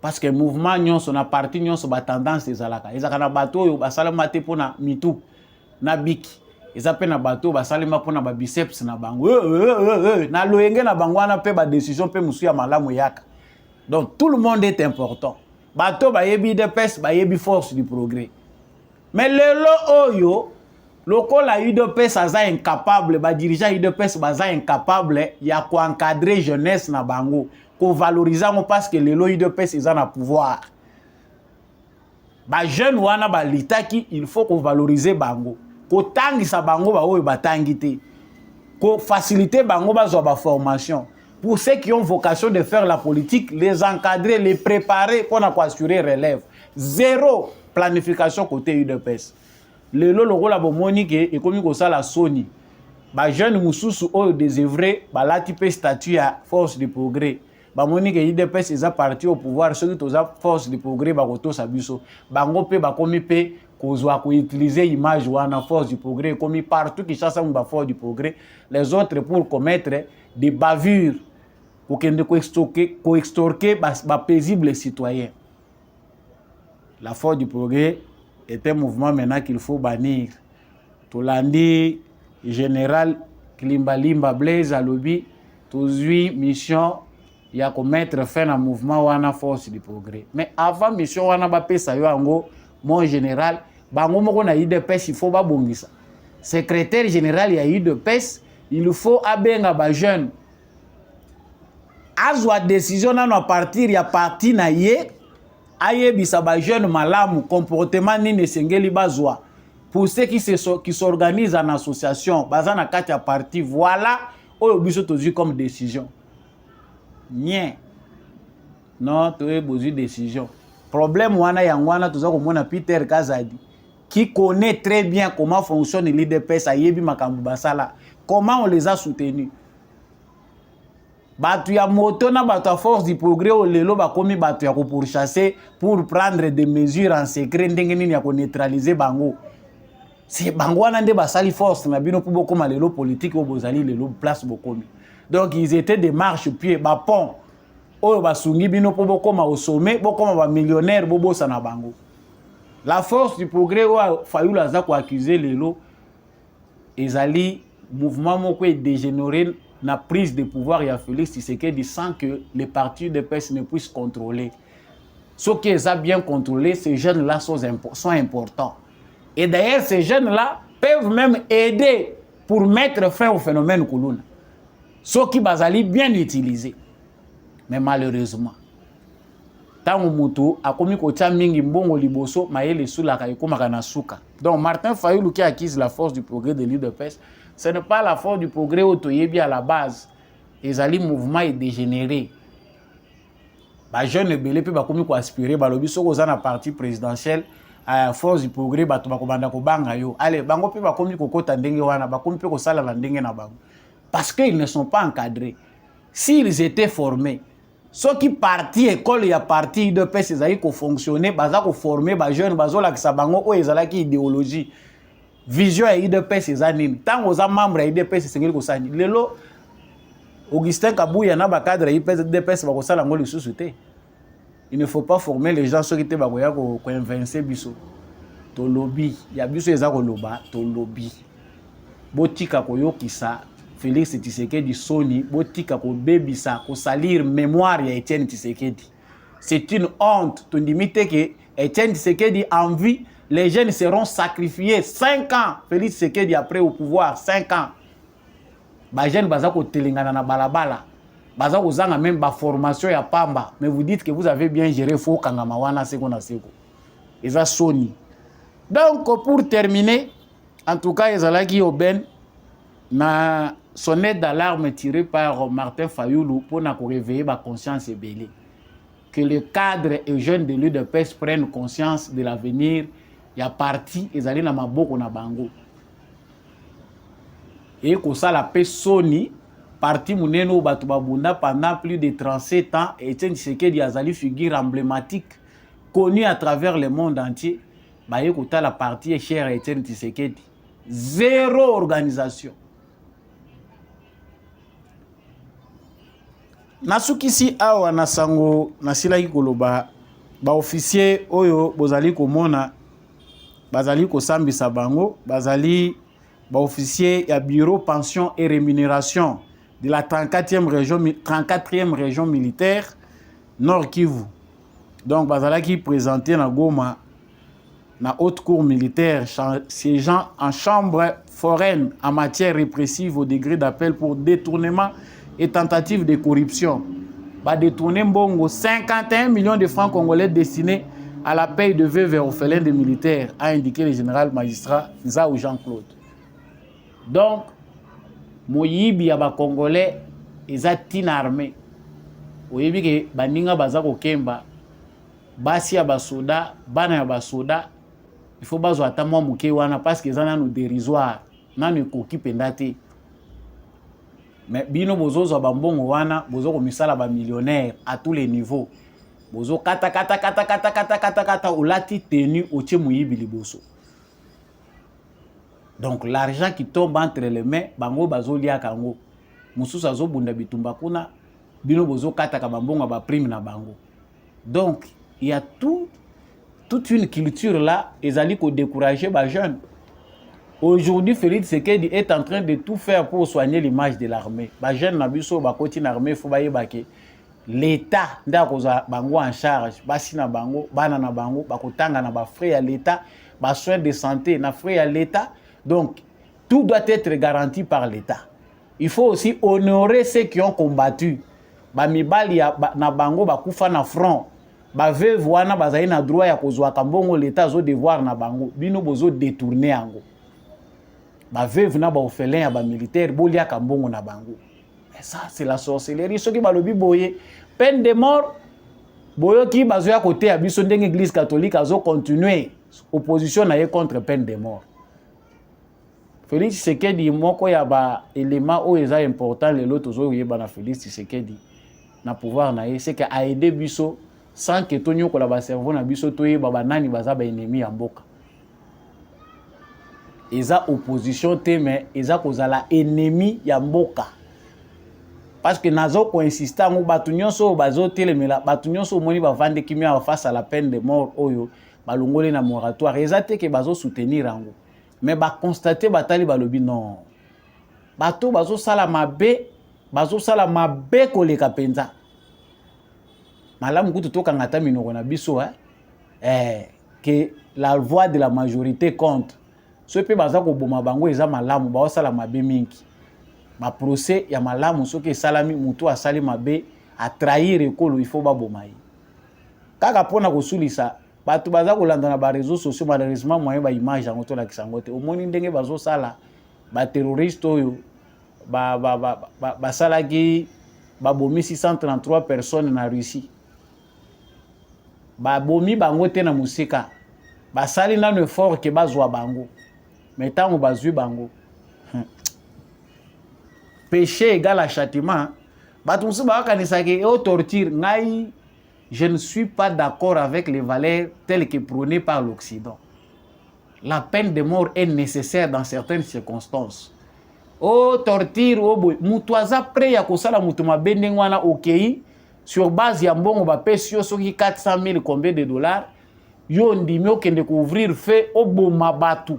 Parce que le mouvement nyonso na parti nyonso ba tendance ezalaka. Ezaka na bato yo basalama te pona mitu na biki. Ezape na bato basalema pona ba biceps na bango. Na loyenge na bango wana pe ba décision pe musu ya malamu yaka. Donc tout le monde est important. Bato ba yebi de pes ba yebi force du progrès. Mais lelo oyo lokola UDPS aza incapable, ba dirigeant UDPS baza incapable ya ko encadrer jeunesse na bango, ko valoriser ngo parce que lelo UDPS eza na pouvoir. Ba jeune wana ba litaki, il faut ko valoriser bango, ko tangisa bango ba oyo batangi te, ko faciliter bango bazwa ba formation. Pour ceux qui ont vocation de faire la politique, les encadrer, les préparer pour assurer relève. Zéro planification côté UDPS. Le lolo la bomoni ke ekomi ko sala soni ba jeune mususu oyo désœuvré ba lati pe statut à force du progrès ba moni ke IDPS eza parti au pouvoir soki toza force du progrès ba koto sabiso bango pe ba komi pe kozwa ko utiliser image wana force du progrès komi partout qui chasse ba force du progrès les autres pour commettre des bavures pour kende ko extorquer ba paisible citoyen. La force du progrès est un mouvement maintenant qu'il faut bannir. Tolandi général Klimbalimba Blaise alobi tozui mission ya ko mettre fin à mouvement wana force du progrès. Mais avant mission wana ba pesa yo ango mon général bango moko na UDPS il faut ba bongisa. Secrétaire général ya UDPS il faut abenga ba jeune. Azwa décision na no partir ya parti na ye ayebisa ba jeune malamu comportement nini sengeli bazwa pour ceux qui s'organisent en association bazana kati ya parti voilà oyo biso tozui comme décision nien non toye bozu décision problème wana yangwana toza komona Peter Kazadi qui connaît très bien comment fonctionne l'IDPS ayebi makambu basala comment on les a soutenus. Batu ya moto na batu à force du progrès au lelo ba komi batu ya ko pourchasser pour prendre des mesures en secret ndenge nini ya ko neutraliser bango. C'est bango wana nde basali force na bino pour bokoma lelo politique au bozali lelo place bokomi. Donc ils étaient des marches pied ba pont oyo basungi bino pour bokoma au sommet bokoma ba millionnaire bobosa na bango. La force du progrès wa Fayulu aza ko accuser lelo ezali mouvement moko est dégénéré na prise de pouvoir ya Félix Tshisekedi sans que les partis de presse ne puissent contrôler. Ce qui est bien contrôlé, ces jeunes-là sont importants. Et d'ailleurs, ces jeunes-là peuvent même aider pour mettre fin au phénomène Koulouna. Ce qui bazali bien utilisé. Mais malheureusement, tango mutu akomi ko tia mingi mbongo liboso mayele sulaka ekomaka na suka. Donc Martin Fayulu qui acquise la force du progrès de l'UDPS, ce n'est pas la force du progrès autoyebi à la base. Ezali mouvement est dégénéré. Ba jeune belé pe ba komi ko aspirer ba lobi soko za na parti présidentiel à force du progrès ba to ba ko banda ko banga yo. Allez, bango pe ba komi ko kota ndenge wana ba komi pe ko sala la ndenge na bango. Parce qu'ils ne sont pas encadrés. S'ils étaient formés, ceux qui parti école ya parti de pes ezali ko fonctionner baza ko former ba jeune bazola ki sabango o ezala ki idéologie vision ya IDPS eza nini tango za membre ya IDPS sengeli ko sani lelo Augustin Kabuya na ba cadre ya IDPS ba ko sala ngoli lisusu te. Il ne faut pas former les gens ceux qui te ba ko ya ko convaincre biso to lobby ya biso eza ko loba to lobby botika ko yokisa Félix Tshisekedi Soni botika ko bebisa ko salir mémoire ya Etienne Tshisekedi. C'est une honte to limiter que Etienne Tshisekedi en vie les jeunes seront sacrifiés 5 ans Félix Tshisekedi après au pouvoir 5 ans. Ba jeunes baza ko telengana na balabala baza ko zanga même ba formation ya pamba mais vous dites que vous avez bien géré fo kangama wana seko na seko. Eza Soni. Donc pour terminer en tout cas ezalaki Oben na sonnette d'alarme tirée par Martin Fayulu pour réveiller ma conscience ébélée. Que les cadres et jeunes de l'UDPS prennent conscience de l'avenir ya parti ezali na maboko na bango et ko sala pe soni parti munene o bato babunda pendant plus de 37 ans et Etienne Tshisekedi azali figure emblématique connue à travers le monde entier baye kota la partie est chère à Etienne Tshisekedi. Zéro organisation. Nasukisi awa na sango nasilaki koloba ba officier oyo bozali komona bazali kosambisa bango bazali ba officier ya bureau pension et rémunération de la 34e région militaire Nord Kivu. Donc bazala qui présenté na Goma na haute cour militaire siégeant en chambre foraine en matière répressive au degré d'appel pour détournement et tentative de corruption. Ba détourner mbongo 51 millions de francs congolais destinés à la paye de veuves et orphelins des militaires, a indiqué le général magistrat Nzao Jean-Claude. Donc, moyibi ya ba congolais eza tina armée. Oyebi ke baninga baza kokemba basi ya basoda, bana ya basoda, il faut bazwa ata mwa muke wana parce que eza nanu dérisoire, nanu ekoki penda te. Mais bino bozozwa bambongo wana, bozo komisala ba millionnaire à tous les niveaux. Bozo kata olati tenu otie muyibi liboso. Donc l'argent qui tombe entre les mains, bango bazo lia kango. Mususu azo bunda bitumba kuna, bino bozo kata ka bambongo ba prime na bango. Donc il y a toute une culture là, ezali ko décourager ba jeunes. Aujourd'hui, Félix Tshisekedi est en train de tout faire pour soigner l'image de l'armée. Ba jeune na biso ba koti na armée faut ba yebake l'État nda koza bango en charge, basi na bango, bana na bango, ba kotanga na ba frais à l'État, ba soins de santé na frais à l'État. Donc tout doit être garanti par l'État. Il faut aussi honorer ceux qui ont combattu. Ba mibali na bango ba kufa na front. Ba veuve wana bazali na droit ya kozwa kambongo l'État zo devoir na bango. Bino bozo détourner yango. Ba veuve na ba orphelin ya ba militaire bolia kambongo na bango. Et ça c'est la sorcellerie. Soki balobi boye peine de mort boyo ki bazo ya côté ya biso ndenge église catholique azo continuer opposition na ye contre peine de mort. Félix Tshisekedi moko ya ba élément o eza important le lot ozo yeba na Félix Tshisekedi na pouvoir na ye c'est que a aider biso sans que tonyo ko la ba cerveau na biso toye baba nani baza ba ennemi ya mboka. Eza opposition te mais eza kozala ennemi ya mboka. Parce que nazo ko insister ngo batu nyonso bazo telemela batu nyonso moni ba vande kimia face à la peine de mort oyo balongole na moratoire eza te ke bazo soutenir ngo. Mais ba constater batali balobi non. Bato bazo sala mabe koleka penza. Malamu kutu toka ngata minoko na biso que la voix de la majorité compte. Ce pe baza ko boma bango eza malamu ba sala mabe mingi. Ba procès ya malamu soki salami mutu asali mabe a trahir ekolo il faut ba boma yi. Kaka pona ko sulisa bato baza kolanda na ba réseaux sociaux malheureusement moyen ba image yango to la kisangote omoni ndenge bazo sala ba terroriste oyo ba salaki ba bomi 633 personnes na Russie ba bomi bango te na musika ba sali na effort ke bazwa bango mais tango bazwi bango péché égale à châtiment bato musu ba kanisa ke o torture ngai. Je ne suis pas d'accord avec les valeurs telles que prônées par l'Occident. La peine de mort est nécessaire dans certaines circonstances. Oh, torture, oh boy. Mutuaza prêt ya kosala mutuma bendengwana okei sur base ya mbongo ba pesio soki 400 000 combien de dollars. Yo ndimi okende couvrir fait oboma batu.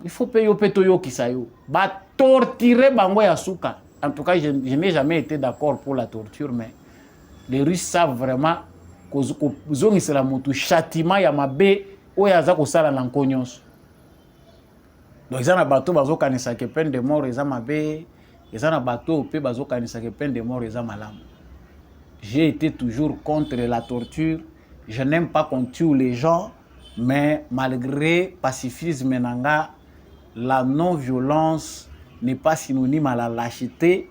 Il faut payer peto yo kisayo. Ba torturer bango ya suka. En tout cas, je n'ai jamais été d'accord pour la torture, mais les Russes savent vraiment que c'est la moto châtiment ya mabe oyaza ko sala na nkonyonso. Donc ils ont bateau bazo kanisa ke peine de mort eza mabe, ils ont bateau pe bazo kanisa ke peine de mort eza malamu. J'ai été toujours contre la torture. Je n'aime pas qu'on tue les gens, mais malgré pacifisme nanga, la non-violence n'est pas synonyme à la lâcheté.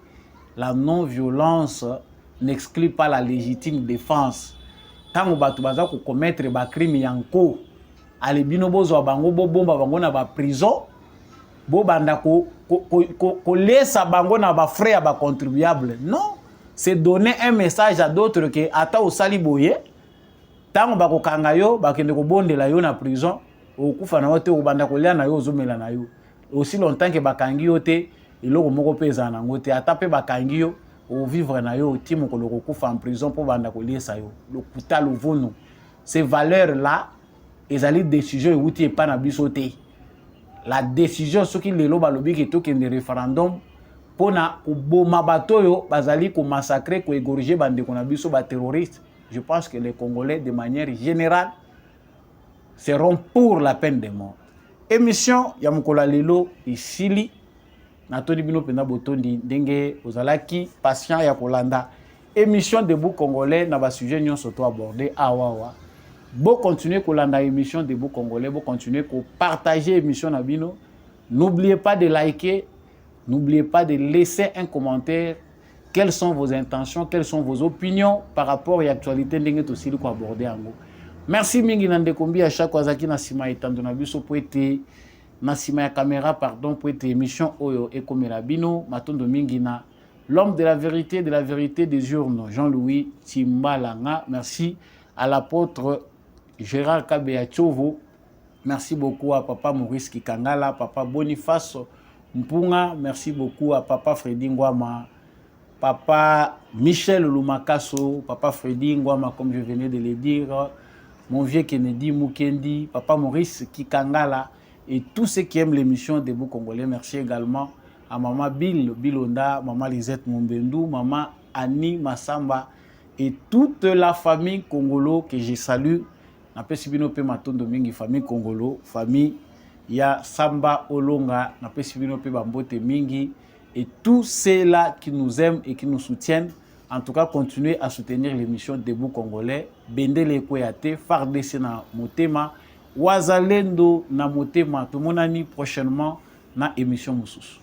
La non-violence n'exclut pas la légitime défense. Tant que bato baza ko commettre ba crime yanko, ale bino bozwa bango bomba bango na ba prison bo banda ko laissa bango na ba frais ya ba contribuable. Non, c'est donner un message à d'autres que ata osali boye tango bakokanga yo bakende ko bondela yo na prison okufa na wote obanda kolia na yo ozomela na yo aussi longtemps que bakangi yo te eloko moko peza na ngote ata pe bakangi yo o vivre na yo ti mokolo kokufa en prison pour banda koliesa yo lokuta lovono. Ces valeurs là ezali décision euti epa na biso te. La décision soki lelo balobi ke tokende référendum pona koboma bato yo bazali ko massacrer ko égorger bandeko na biso ba terroristes. Je pense que les Congolais de manière générale seront pour la peine de mort. Émission ya mokolo lelo isili natoni bino pena botondi ndenge ozalaki patient ya kolanda émission Debout Congolais na ba sujet nyonso to aborder awawa. Bon continuer kolanda émission Debout Congolais, bon continuer ko partager émission na bino. N'oubliez pas de liker, n'oubliez pas de laisser un commentaire. Quelles sont vos intentions, quelles sont vos opinions par rapport à l'actualité ndenge to sili ko aborder ango. Merci mingi nande kombi à chaque wazaki na sima etando na biso po ete na sima ya caméra pardon po ete émission oyo ekomela bino matondo mingi na l'homme de la vérité des urnes Jean-Louis Timbalanga. Merci à l'apôtre Gérard Kabea Tchovo. Merci beaucoup à papa Maurice Kikangala, papa Boniface Mpunga, merci beaucoup à papa Freddy Ngwama, papa Michel Lumakaso, papa Freddy Ngwama comme je venais de le dire, mon vieux Kennedy Mukendi, papa Maurice Kikangala et tous ceux qui aiment l'émission Debout Congolais. Merci également à maman Bill Bilonda, maman Lisette Mumbendou, maman Annie Massamba et toute la famille congolo que je salue. Napesi bino pe matondo mingi famille congolo, famille ya Samba Olonga, napesi bino pe bambote mingi et tous ceux-là qui nous aiment et qui nous soutiennent. En tout cas, continuez à soutenir l'émission Debout Congolais. Bendele Koyate, Fardese na Motema, Wazalendo na Motema. Tout le monde prochainement na émission Moussous.